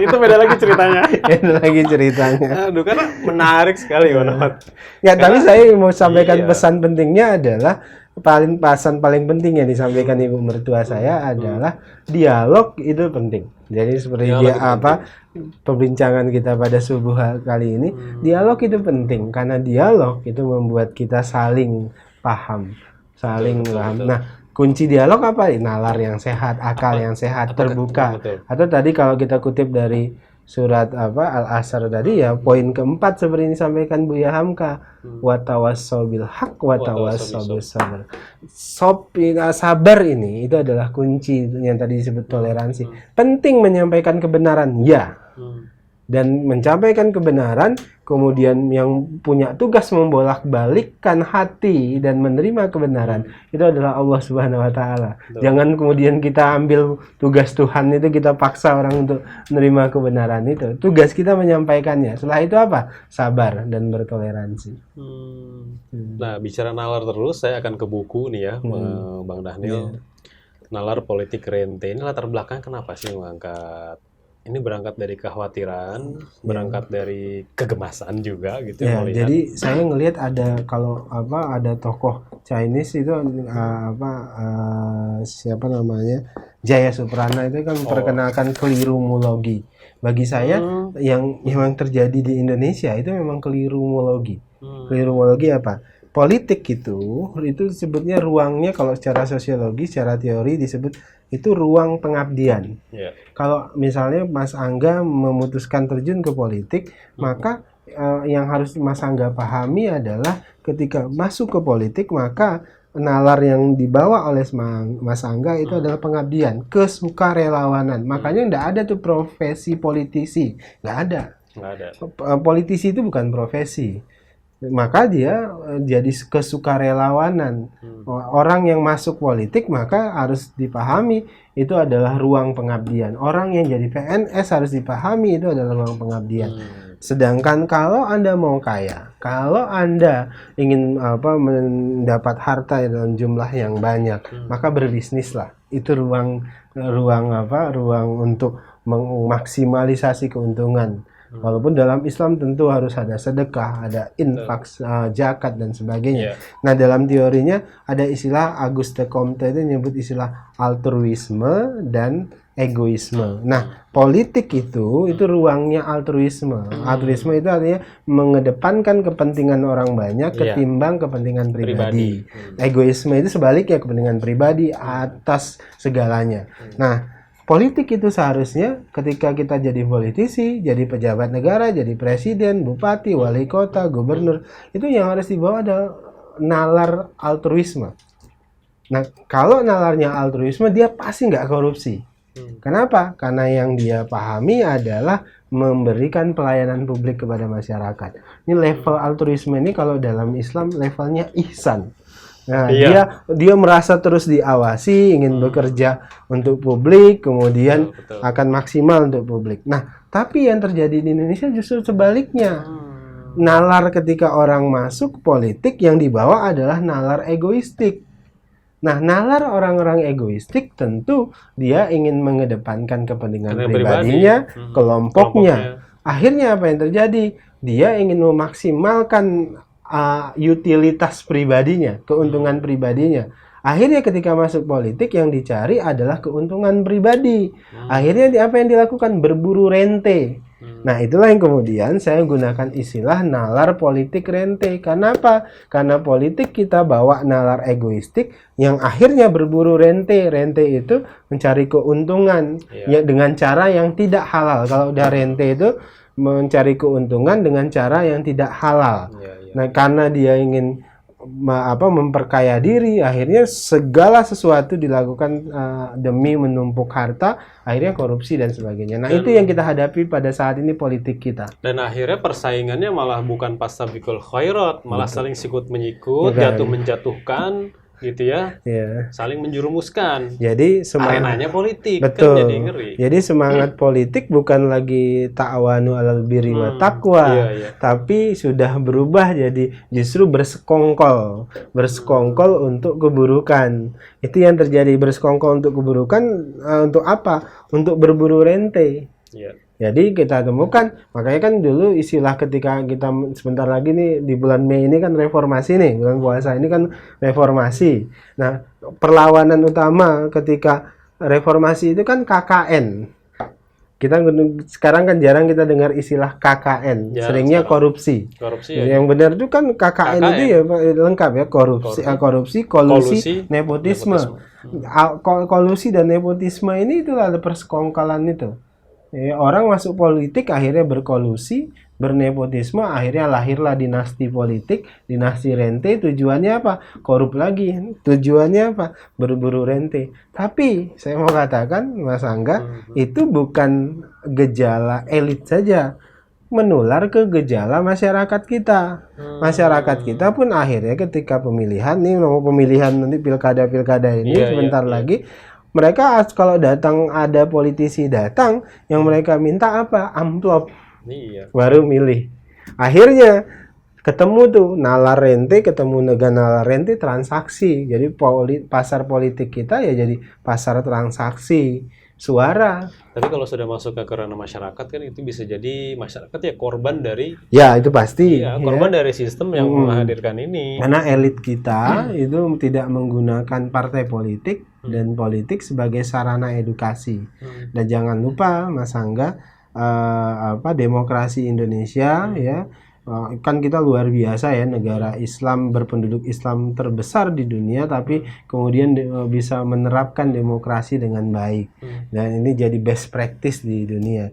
itu beda lagi ceritanya. Aduh, karena menarik sekali Pak. Ya, tapi saya mau sampaikan pesan pentingnya adalah pesan paling penting yang disampaikan ibu mertua saya adalah dialog itu penting. Jadi seperti perbincangan kita pada subuh kali ini, dialog itu penting karena dialog itu membuat kita saling paham, saling paham. Nah, kunci dialog apa? Nalar yang sehat, akal yang sehat, terbuka. Atau tadi kalau kita kutip dari surat Al-Asr tadi ya, poin keempat seperti ini disampaikan Buya Hamka, wa tawassau bil haq wa tawassau bis sabr. Sabar ini itu adalah kunci yang tadi disebut toleransi. Penting menyampaikan kebenaran, ya. Dan menyampaikan kebenaran, kemudian yang punya tugas membolak-balikkan hati dan menerima kebenaran itu adalah Allah Subhanahu wa taala. Jangan kemudian kita ambil tugas Tuhan itu kita paksa orang untuk menerima kebenaran itu. Tugas kita menyampaikannya. Setelah itu apa? Sabar dan bertoleransi. Nah, bicara nalar terus, saya akan ke buku nih ya, Bang Daniel. Nalar politik rente. Ini latar belakang kenapa sih mengangkat? Ini berangkat dari kekhawatiran, berangkat dari kegemasan juga gitu ya. Jadi saya ngelihat ada tokoh Chinese itu siapa namanya, Jaya Suprana itu kan memperkenalkan kelirumologi. Bagi saya yang terjadi di Indonesia itu memang kelirumologi. Kelirumologi apa? Politik itu disebutnya ruangnya, kalau secara sosiologi, secara teori disebut itu ruang pengabdian. Kalau misalnya Mas Angga memutuskan terjun ke politik, maka yang harus Mas Angga pahami adalah ketika masuk ke politik, maka nalar yang dibawa oleh Mas Angga itu adalah pengabdian, kesukarelawanan. Makanya nggak ada tuh profesi politisi, nggak ada. Politisi itu bukan profesi. Maka dia jadi kesukarelawanan. Orang yang masuk politik maka harus dipahami itu adalah ruang pengabdian. Orang yang jadi PNS harus dipahami itu adalah ruang pengabdian. Sedangkan kalau Anda mau kaya, kalau Anda ingin mendapat harta dalam jumlah yang banyak, maka berbisnislah. Itu ruang untuk memaksimalisasi keuntungan. Walaupun dalam Islam tentu harus ada sedekah, ada infak, zakat dan sebagainya. Nah, dalam teorinya ada istilah Auguste Comte itu menyebut istilah altruisme dan egoisme. Nah, politik itu ruangnya altruisme. Altruisme itu artinya mengedepankan kepentingan orang banyak ketimbang kepentingan pribadi. Egoisme itu sebaliknya, kepentingan pribadi atas segalanya. Nah, politik itu seharusnya ketika kita jadi politisi, jadi pejabat negara, jadi presiden, bupati, wali kota, gubernur, itu yang harus dibawa adalah nalar altruisme. Nah, kalau nalarnya altruisme, dia pasti nggak korupsi. Kenapa? Karena yang dia pahami adalah memberikan pelayanan publik kepada masyarakat. Ini level altruisme ini kalau dalam Islam levelnya ihsan. Nah, dia merasa terus diawasi, ingin bekerja untuk publik, kemudian akan maksimal untuk publik. Nah, tapi yang terjadi di Indonesia justru sebaliknya. Nalar ketika orang masuk politik yang dibawa adalah nalar egoistik. Nah, nalar orang-orang egoistik tentu dia ingin mengedepankan kepentingan pribadinya, kelompoknya. Akhirnya apa yang terjadi? Dia ingin memaksimalkan utilitas pribadinya, keuntungan pribadinya. Akhirnya ketika masuk politik yang dicari adalah keuntungan pribadi. Akhirnya apa yang dilakukan? Berburu rente. Nah, itulah yang kemudian saya gunakan istilah nalar politik rente. Kenapa? Karena politik kita bawa nalar egoistik yang akhirnya berburu rente. Rente itu mencari keuntungan ya dengan cara yang tidak halal. Kalau udah rente itu mencari keuntungan dengan cara yang tidak halal. Nah, karena dia ingin memperkaya diri, akhirnya segala sesuatu dilakukan demi menumpuk harta, akhirnya korupsi dan sebagainya. Nah, itu yang kita hadapi pada saat ini politik kita. Dan akhirnya persaingannya malah bukan fastabiqul khairat, malah saling sikut menyikut, jatuh menjatuhkan, gitu ya. Saling menjerumuskan. Jadi arenanya politik, betul. Kan jadi ngeri. Jadi semangat politik bukan lagi ta'awanu 'alal birri wa taqwa, tapi sudah berubah jadi justru bersekongkol untuk keburukan. Itu yang terjadi, bersekongkol untuk keburukan. Untuk apa? Untuk berburu rente. Jadi kita temukan, makanya kan dulu istilah ketika kita sebentar lagi nih di bulan Mei ini kan reformasi nih, bulan puasa ini kan reformasi. Nah, perlawanan utama ketika reformasi itu kan KKN. Kita sekarang kan jarang kita dengar istilah KKN, seringnya korupsi. Yang benar itu kan KKN itu ya lengkap ya, korupsi, kolusi, nepotisme. Kolusi dan nepotisme ini itulah persekongkolan itu. Orang masuk politik akhirnya berkolusi, bernepotisme, akhirnya lahirlah dinasti politik, dinasti rente. Tujuannya apa? Korup lagi. Tujuannya apa? Berburu rente. Tapi saya mau katakan, Mas Angga, itu bukan gejala elit saja, menular ke gejala masyarakat kita. Masyarakat kita pun akhirnya ketika pemilihan nih, pemilihan nanti pilkada ini sebentar lagi. Mereka kalau datang, ada politisi datang, yang mereka minta apa? Amplop. Baru milih. Akhirnya ketemu tuh nalar rente, ketemu nalar rente, transaksi. Jadi pasar politik kita ya jadi pasar transaksi suara. Tapi kalau sudah masuk ke ranah masyarakat kan itu bisa jadi masyarakat ya korban dari. Ya itu pasti. Ya, korban dari sistem yang menghadirkan ini. Karena elit kita itu tidak menggunakan partai politik dan politik sebagai sarana edukasi. Dan jangan lupa Mas Angga, demokrasi Indonesia ya. Kan kita luar biasa ya, negara Islam berpenduduk Islam terbesar di dunia, tapi kemudian bisa menerapkan demokrasi dengan baik, dan ini jadi best practice di dunia.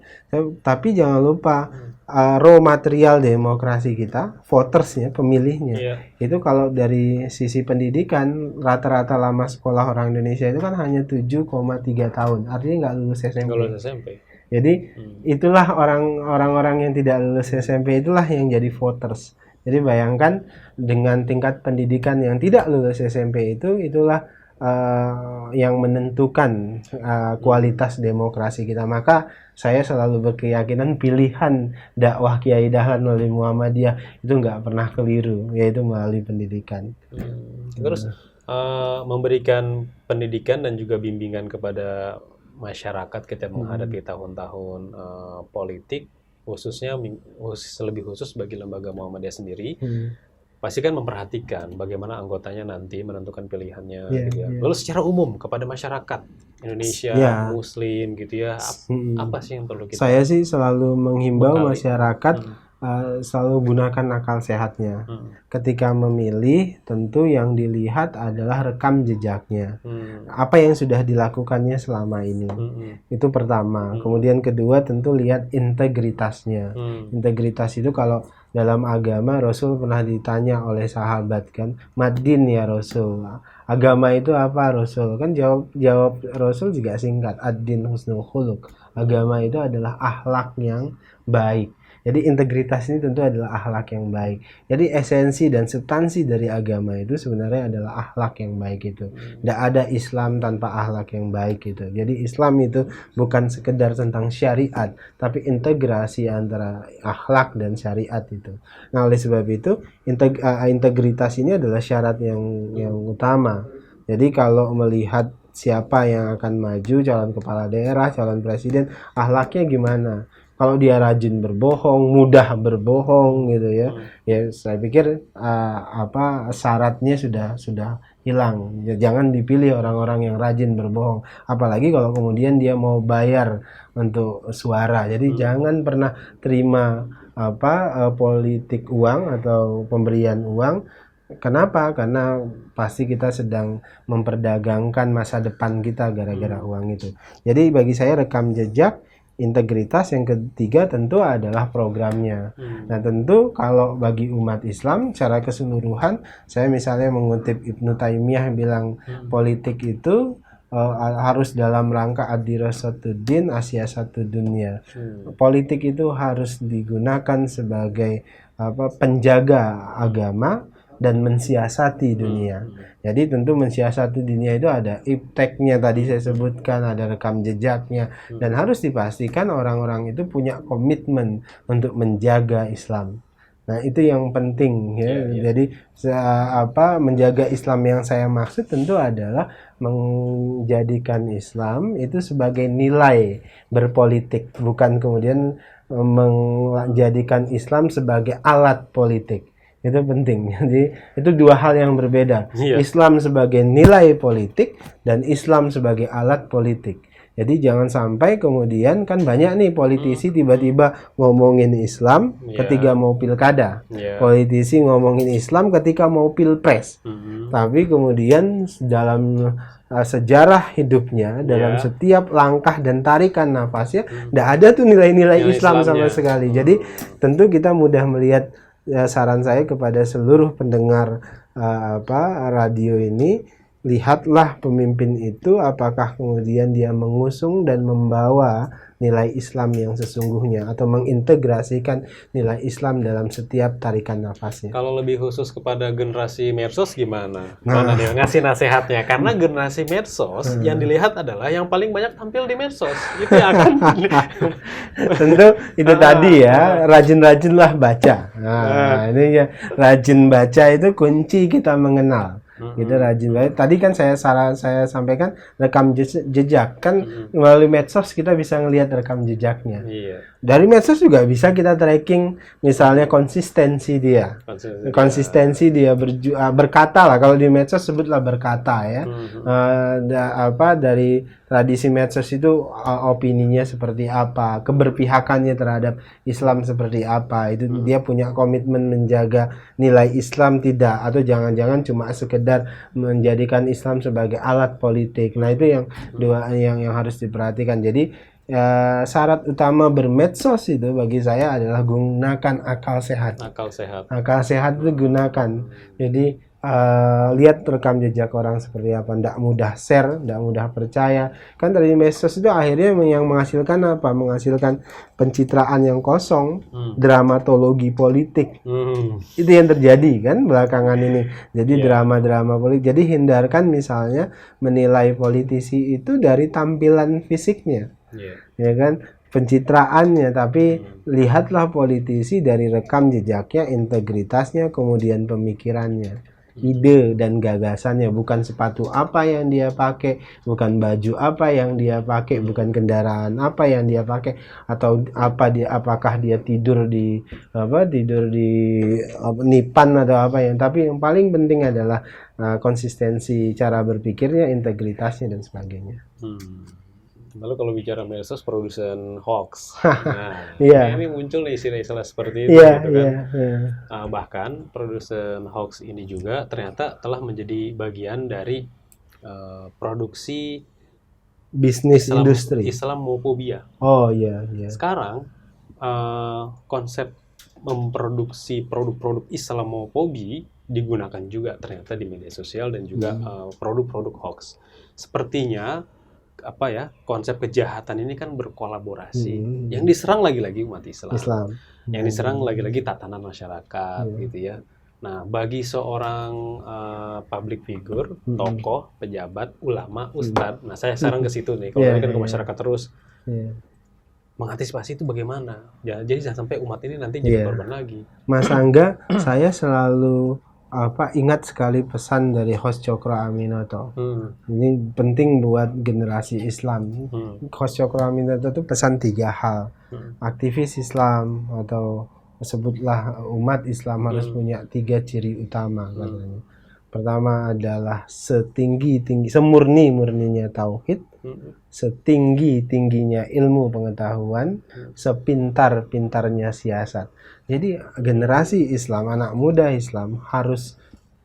Tapi jangan lupa raw material demokrasi kita, votersnya, pemilihnya, itu kalau dari sisi pendidikan rata-rata lama sekolah orang Indonesia itu kan hanya 7,3 tahun, artinya nggak lulus SMP. Jadi itulah orang-orang yang tidak lulus SMP itulah yang jadi voters. Jadi bayangkan dengan tingkat pendidikan yang tidak lulus SMP itulah yang menentukan kualitas demokrasi kita. Maka saya selalu berkeyakinan pilihan dakwah Kiai Dahlan oleh Muhammadiyah itu nggak pernah keliru, yaitu melalui pendidikan. Terus memberikan pendidikan dan juga bimbingan kepada masyarakat kita menghadapi tahun-tahun politik, khususnya lebih khusus bagi lembaga Muhammadiyah sendiri, pasti kan memperhatikan bagaimana anggotanya nanti menentukan pilihannya, gitu ya. Lalu secara umum kepada masyarakat Indonesia, Muslim, gitu ya, apa sih yang perlu kita? Saya sih selalu menghimbau masyarakat selalu gunakan akal sehatnya. Ketika memilih, tentu yang dilihat adalah rekam jejaknya. Apa yang sudah dilakukannya selama ini. Itu pertama. Kemudian kedua, tentu lihat integritasnya. Integritas itu kalau dalam agama, Rasul pernah ditanya oleh sahabat kan, "Madin ya Rasul, agama itu apa Rasul?" Kan jawab Rasul juga singkat, "Ad-din husnul khuluq." Agama itu adalah akhlak yang baik. Jadi integritas ini tentu adalah akhlak yang baik. Jadi esensi dan substansi dari agama itu sebenarnya adalah akhlak yang baik itu. Tidak ada Islam tanpa akhlak yang baik itu. Jadi Islam itu bukan sekedar tentang syariat, tapi integrasi antara akhlak dan syariat itu. Nah, oleh sebab itu integritas ini adalah syarat yang utama. Jadi kalau melihat siapa yang akan maju, calon kepala daerah, calon presiden, akhlaknya gimana? Kalau dia rajin berbohong, mudah berbohong gitu ya, ya saya pikir syaratnya sudah hilang. Jangan dipilih orang-orang yang rajin berbohong. Apalagi kalau kemudian dia mau bayar untuk suara. Jadi jangan pernah terima politik uang atau pemberian uang. Kenapa? Karena pasti kita sedang memperdagangkan masa depan kita gara-gara uang itu. Jadi bagi saya rekam jejak, integritas, yang ketiga tentu adalah programnya. Nah, tentu kalau bagi umat Islam secara keseluruhan, saya misalnya mengutip Ibnu Taimiyah bilang politik itu harus dalam rangka ad-dirasatuddin asyasatu dunia. Politik itu harus digunakan sebagai penjaga agama dan mensiasati dunia. Jadi tentu mensiasati dunia itu ada ipteknya tadi saya sebutkan, ada rekam jejaknya, dan harus dipastikan orang-orang itu punya komitmen untuk menjaga Islam. Nah, itu yang penting ya. Jadi menjaga Islam yang saya maksud tentu adalah menjadikan Islam itu sebagai nilai berpolitik, bukan kemudian menjadikan Islam sebagai alat politik. Itu penting. Jadi itu dua hal yang berbeda. Islam sebagai nilai politik dan Islam sebagai alat politik. Jadi jangan sampai kemudian kan banyak nih politisi tiba-tiba ngomongin Islam ketika mau pilkada. Politisi ngomongin Islam ketika mau pilpres. Tapi kemudian dalam sejarah hidupnya, dalam setiap langkah dan tarikan nafasnya, tidak ada tuh nilai-nilai Islam sama sekali. Jadi tentu kita mudah melihat. Saran saya kepada seluruh pendengar radio ini, lihatlah pemimpin itu apakah kemudian dia mengusung dan membawa nilai Islam yang sesungguhnya atau mengintegrasikan nilai Islam dalam setiap tarikan nafasnya. Kalau lebih khusus kepada generasi medsos gimana? Mana dia ngasih nasihatnya? Karena generasi medsos yang dilihat adalah yang paling banyak tampil di medsos. Itu yang akan tentu itu tadi ya, rajin-rajinlah baca. Nah, ini ya, rajin baca itu kunci kita mengenal. Gitu, rajin baca. Tadi kan saya sampaikan rekam jejak kan, melalui medsos kita bisa ngelihat rekam jejaknya. Dari medsos juga bisa kita tracking misalnya konsistensi dia. Konsistensi dia berkata lah, kalau di medsos sebutlah berkata ya. Dari tradisi medsos itu opininya seperti apa, keberpihakannya terhadap Islam seperti apa. Itu dia punya komitmen menjaga nilai Islam tidak, atau jangan-jangan cuma sekedar menjadikan Islam sebagai alat politik. Nah, itu yang dua yang harus diperhatikan. Jadi syarat utama bermedsos itu bagi saya adalah gunakan akal sehat. Akal sehat itu gunakan. Jadi lihat rekam jejak orang seperti apa, tidak mudah share, tidak mudah percaya. Kan dari medsos itu akhirnya yang menghasilkan apa? Menghasilkan pencitraan yang kosong, dramatologi politik. Itu yang terjadi kan belakangan ini. Jadi drama-drama politik. Jadi hindarkan misalnya menilai politisi itu dari tampilan fisiknya. Ya kan, pencitraannya, tapi lihatlah politisi dari rekam jejaknya, integritasnya, kemudian pemikirannya, ide dan gagasannya, bukan sepatu apa yang dia pakai, bukan baju apa yang dia pakai, bukan kendaraan apa yang dia pakai, atau apakah dia tidur di nipan atau apa yang, tapi yang paling penting adalah konsistensi cara berpikirnya, integritasnya dan sebagainya. Lalu kalau bicara medsos, produsen hoax. Nah, Iya. ini muncul nih istilah-istilah seperti itu Iya, gitu kan. iya, iya. Bahkan produsen hoax ini juga ternyata telah menjadi bagian dari produksi Bisnis industri. Islamofobia. Oh iya, iya. Sekarang konsep memproduksi produk-produk Islamofobi digunakan juga ternyata di media sosial dan juga produk-produk hoax. Sepertinya apa ya, konsep kejahatan ini kan berkolaborasi. Yang diserang lagi-lagi umat Islam. Yang diserang lagi-lagi tatanan masyarakat gitu ya. Nah, bagi seorang public figure, tokoh, pejabat, ulama, ustadz, nah saya saran ke situ nih, kalau ini kan ke masyarakat terus, mengantisipasi itu bagaimana? Ya, jadi jangan sampai umat ini nanti jadi korban lagi. Mas Angga, saya selalu ingat sekali pesan dari host Cokro Aminoto. Ini penting buat generasi Islam. Host Cokro Aminoto itu pesan 3 hal. Aktivis Islam atau sebutlah umat Islam harus punya 3 ciri utama katanya. Pertama adalah semurni-murninya tauhid, setinggi-tingginya ilmu pengetahuan, sepintar-pintarnya siasat. Jadi generasi Islam, anak muda Islam harus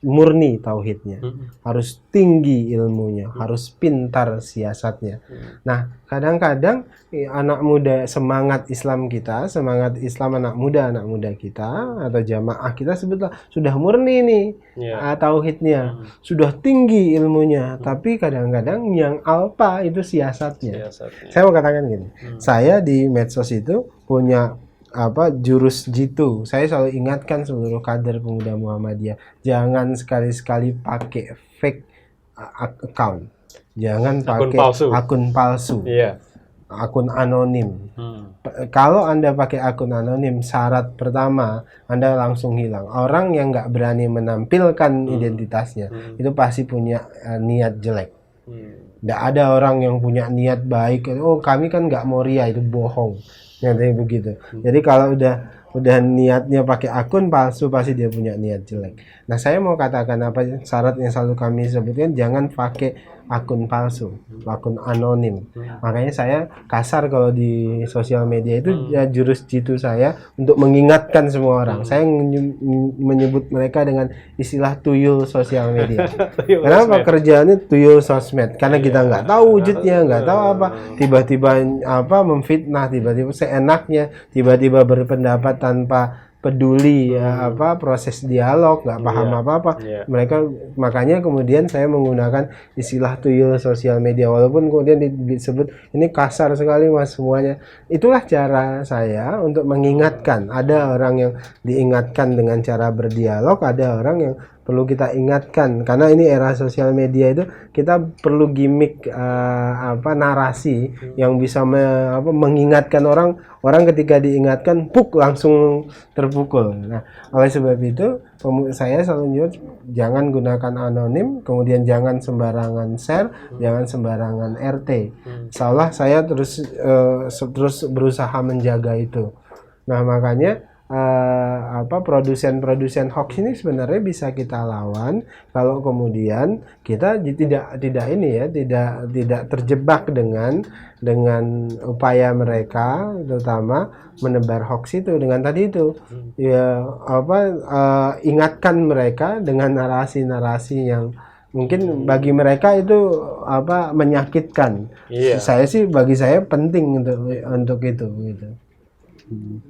murni tauhidnya, harus tinggi ilmunya, harus pintar siasatnya. Nah, kadang-kadang anak muda, semangat Islam kita, semangat Islam anak muda kita atau jamaah kita sebetulnya sudah murni nih tauhidnya, sudah tinggi ilmunya, tapi kadang-kadang yang alpa itu siasatnya. Saya mau katakan gini, saya di medsos itu punya jurus jitu. Saya selalu ingatkan seluruh kader pemuda Muhammadiyah, jangan sekali-sekali pakai fake account, jangan pakai akun palsu, akun anonim. Kalau Anda pakai akun anonim, syarat pertama Anda langsung hilang. Orang yang nggak berani menampilkan identitasnya itu pasti punya niat jelek. Nggak ada orang yang punya niat baik. Oh, kami kan nggak mau ria, itu bohong. Nyatanya begitu. Jadi kalau udah niatnya pakai akun palsu, pasti dia punya niat jelek. Nah, saya mau katakan apa syarat yang selalu kami sebutkan, jangan pakai akun palsu, akun anonim. Makanya saya kasar kalau di sosial media itu jurus jitu saya untuk mengingatkan semua orang. Saya menyebut mereka dengan istilah tuyul sosial media. Kenapa kerjaannya tuyul sosmed? Karena kita nggak tahu wujudnya, nggak tahu apa, tiba-tiba memfitnah, tiba-tiba seenaknya, tiba-tiba berpendapat tanpa peduli proses dialog, nggak paham apa-apa. Mereka, makanya kemudian saya menggunakan istilah tuyul sosial media, walaupun kemudian disebut ini kasar sekali mas semuanya. Itulah cara saya untuk mengingatkan. Ada orang yang diingatkan dengan cara berdialog, ada orang yang perlu kita ingatkan, karena ini era sosial media itu kita perlu gimmick narasi yang bisa mengingatkan orang ketika diingatkan langsung terpukul. Nah, oleh sebab itu saya selalu nyuruh jangan gunakan anonim, kemudian jangan sembarangan share, jangan sembarangan RT. Insyaallah saya terus berusaha menjaga itu. Nah, makanya produsen hoax ini sebenarnya bisa kita lawan kalau kemudian kita tidak terjebak dengan upaya mereka, terutama menebar hoax itu dengan tadi itu ingatkan mereka dengan narasi-narasi yang mungkin bagi mereka itu menyakitkan. Bagi saya penting untuk itu gitu.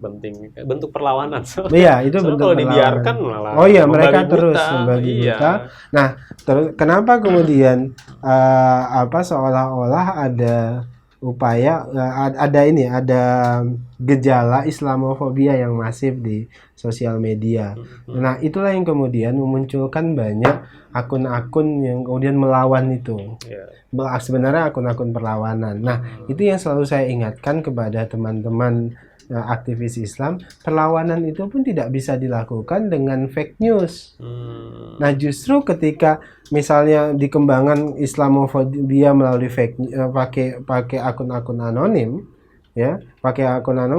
Penting bentuk perlawanan. Iya, itu bentuk kalau perlawanan. Dibiarkan malah mereka terus membagi buta. Nah, kenapa kemudian seolah-olah ada upaya ada gejala Islamofobia yang masif di sosial media. Nah, itulah yang kemudian memunculkan banyak akun-akun yang kemudian melawan itu. Sebenarnya akun-akun perlawanan. Nah, itu yang selalu saya ingatkan kepada teman-teman aktivis Islam, perlawanan itu pun tidak bisa dilakukan dengan fake news. Nah, justru ketika misalnya dikembangkan Islamofobia melalui pakai akun-akun anonim,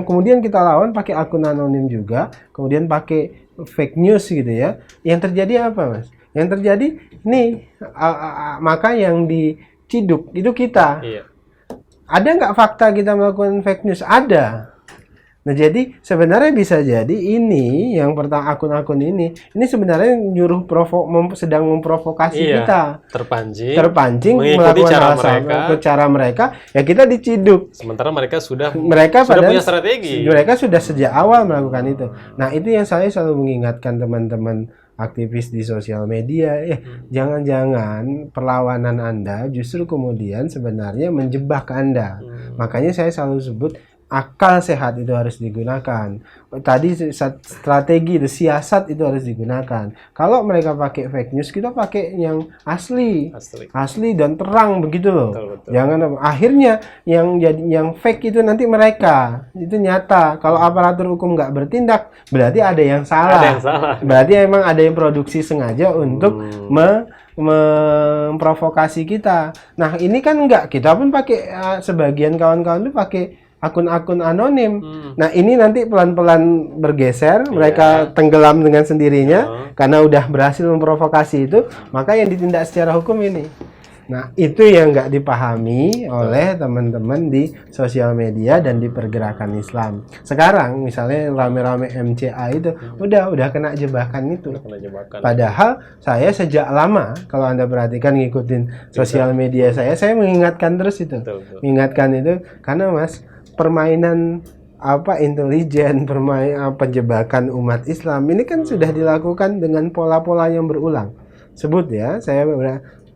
kemudian kita lawan pakai akun anonim juga, kemudian pakai fake news gitu ya. Yang terjadi apa, Mas? Yang terjadi maka yang diciduk itu kita. ada nggak fakta kita melakukan fake news? Ada. Nah, jadi sebenarnya bisa jadi ini yang pertama akun-akun ini sebenarnya nyuruh sedang memprovokasi Iya, kita. Terpancing mengikuti melakukan cara mereka, ya kita diciduk. Sementara mereka sudah Padahal punya strategi. Mereka sudah sejak awal melakukan itu. Nah, itu yang saya selalu mengingatkan teman-teman aktivis di sosial media, jangan-jangan perlawanan Anda justru kemudian sebenarnya menjebak Anda. Makanya saya selalu sebut akal sehat itu harus digunakan. Tadi strategi itu, siasat itu harus digunakan. Kalau mereka pakai fake news, kita pakai yang asli dan terang begitu loh. Betul. Jangan akhirnya yang fake itu nanti mereka itu nyata. Kalau aparatur hukum nggak bertindak, berarti ada yang salah. Berarti emang ada yang produksi sengaja untuk memprovokasi kita. Nah, ini kan enggak, kita pun pakai sebagian kawan-kawan itu pakai akun-akun anonim. Nah, ini nanti pelan-pelan bergeser, mereka tenggelam dengan sendirinya karena udah berhasil memprovokasi itu, maka yang ditindak secara hukum ini. Nah, itu yang nggak dipahami oleh teman-teman di sosial media dan di pergerakan Islam. Sekarang misalnya rame-rame MCA itu udah kena jebakan itu. Padahal saya sejak lama, kalau Anda perhatikan ngikutin sosial media saya mengingatkan terus itu. Mengingatkan itu karena Mas, permainan intelijen, penjebakan umat Islam ini kan sudah dilakukan dengan pola-pola yang berulang. Sebut ya, saya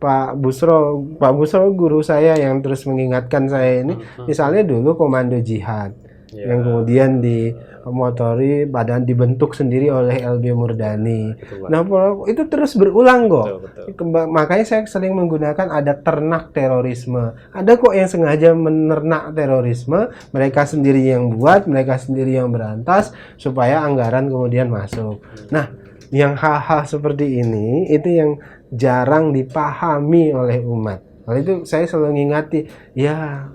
Pak Busro guru saya yang terus mengingatkan saya ini, misalnya dulu komando jihad yang kemudian dimotori badan dibentuk sendiri oleh LB Murdani. Nah, itu terus berulang kok. Makanya saya sering menggunakan ada ternak terorisme. Ada kok yang sengaja menernak terorisme, mereka sendiri yang buat, mereka sendiri yang berantas supaya anggaran kemudian masuk. Nah, yang hal-hal seperti ini itu yang jarang dipahami oleh umat. Oleh itu saya selalu ngingati, ya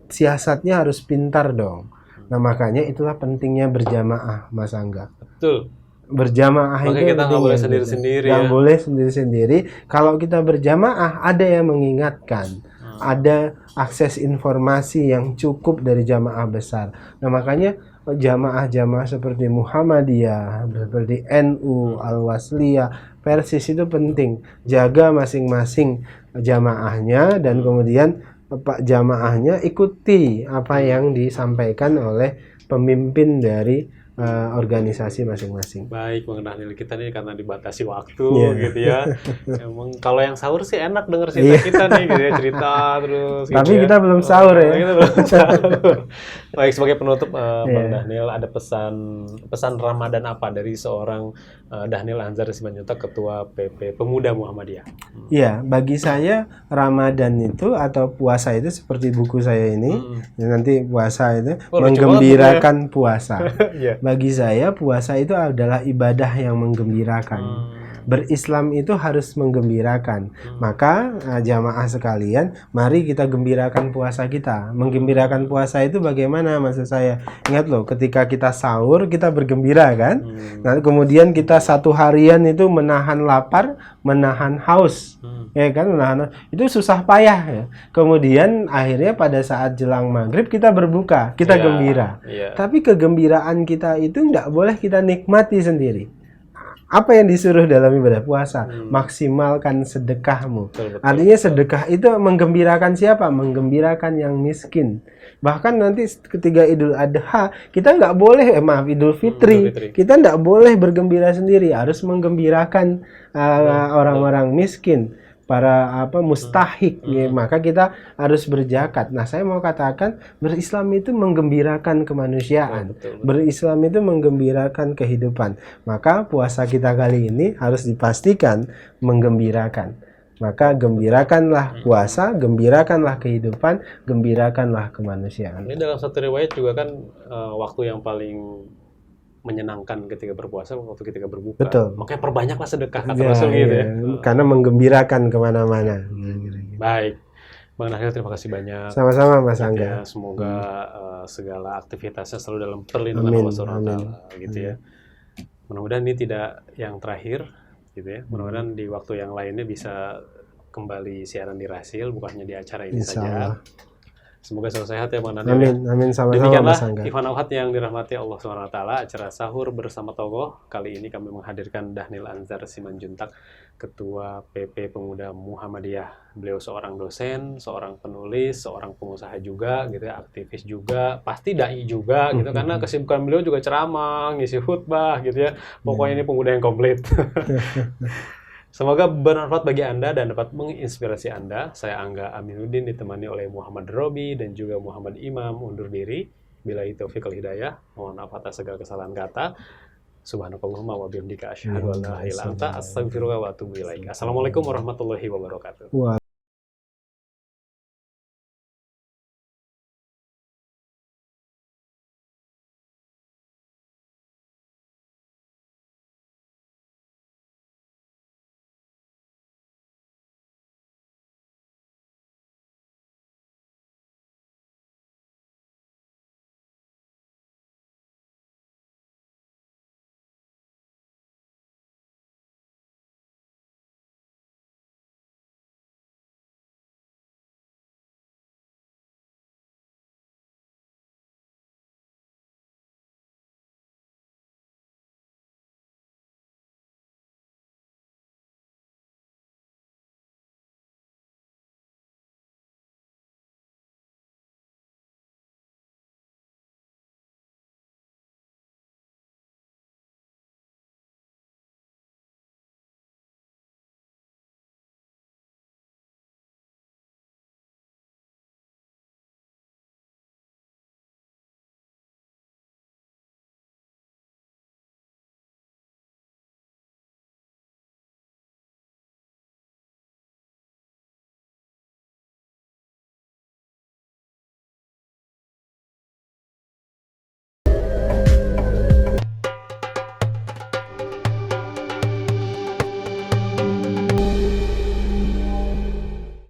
siasatnya harus pintar dong. Nah, makanya itulah pentingnya berjamaah, Mas Angga. Betul. Berjamaah itu kita nggak boleh sendiri-sendiri. Nggak boleh sendiri-sendiri. Kalau kita berjamaah, ada yang mengingatkan. Ada akses informasi yang cukup dari jamaah besar. Nah, makanya jamaah-jamaah seperti Muhammadiyah, seperti NU, Al-Wasliyah, Persis itu penting. Jaga masing-masing jamaahnya dan kemudian jamaahnya ikuti apa yang disampaikan oleh pemimpin dari organisasi masing-masing. Baik, Bang Dhanil, kita nih karena dibatasi waktu gitu ya. Emang kalau yang sahur sih enak denger cerita kita nih gitu ya, cerita terus. Tapi gitu kita belum sahur ya. Kita belum sahur. Baik, sebagai penutup Bang Dhanil, ada pesan Ramadan apa dari seorang Dhanil Anzar Simanjuntak, Ketua PP Pemuda Muhammadiyah? Iya, bagi saya Ramadan itu atau puasa itu seperti buku saya ini. Nanti puasa itu menggembirakan puasa. Bagi saya puasa itu adalah ibadah yang menggembirakan. Berislam itu harus menggembirakan. Maka jamaah sekalian, mari kita gembirakan puasa kita. Menggembirakan puasa itu bagaimana maksud saya? Ingat loh, ketika kita sahur kita bergembira kan? Nah, kemudian kita satu harian itu menahan lapar, menahan haus. Ya kan, menahan itu susah payah ya. Kemudian akhirnya pada saat jelang maghrib kita berbuka, kita gembira. Tapi kegembiraan kita itu nggak boleh kita nikmati sendiri. Apa yang disuruh dalam ibadah puasa? Maksimalkan sedekahmu. Artinya sedekah itu menggembirakan siapa? Menggembirakan yang miskin. Bahkan nanti ketika Idul Adha, kita nggak boleh, Idul Fitri, kita nggak boleh bergembira sendiri. Harus menggembirakan orang-orang miskin, para mustahik, maka kita harus berzakat. Nah, saya mau katakan berislam itu menggembirakan kemanusiaan. Berislam itu menggembirakan kehidupan. Maka puasa kita kali ini harus dipastikan menggembirakan. Maka gembirakanlah puasa, gembirakanlah kehidupan, gembirakanlah kemanusiaan. Ini dalam satu riwayat juga kan waktu yang paling menyenangkan ketika berpuasa waktu ketika berbuka. Betul. Makanya perbanyaklah sedekah kata Rasul gitu ya. Karena menggembirakan kemana-mana. Baik, Bang Dhanil, terima kasih banyak. Sama-sama Mas Angga. Semoga segala aktivitasnya selalu dalam perlindungan Allah SWT gitu ya. Mudah-mudahan ini tidak yang terakhir gitu ya. Mudah-mudahan di waktu yang lainnya bisa kembali siaran di Rasil, bukan hanya di acara ini saja. Semoga selalu sehat ya Bang Daniel. Amin, amin, sama-sama Mas Demikianlah Angga. Ikhwan Awhat yang dirahmati Allah SWT, acara sahur bersama Tokoh. Kali ini kami menghadirkan Dhanil Anzar Simanjuntak, Ketua PP Pemuda Muhammadiyah. Beliau seorang dosen, seorang penulis, seorang pengusaha juga, gitu ya, aktivis juga, pasti dai juga, gitu. Karena kesibukan beliau juga ceramah, ngisi khutbah, gitu ya. Pokoknya ini pemuda yang komplit. Semoga bermanfaat bagi Anda dan dapat menginspirasi Anda. Saya Angga Aminuddin ditemani oleh Muhammad Robi dan juga Muhammad Imam undur diri. Billahi taufiq wal hidayah. Mohon maaf atas segala kesalahan kata. Subhanakallahumma wa bihamdika asyhadu an la ilaha illa anta astaghfiruka wa atubu ilaik. Assalamualaikum warahmatullahi wabarakatuh.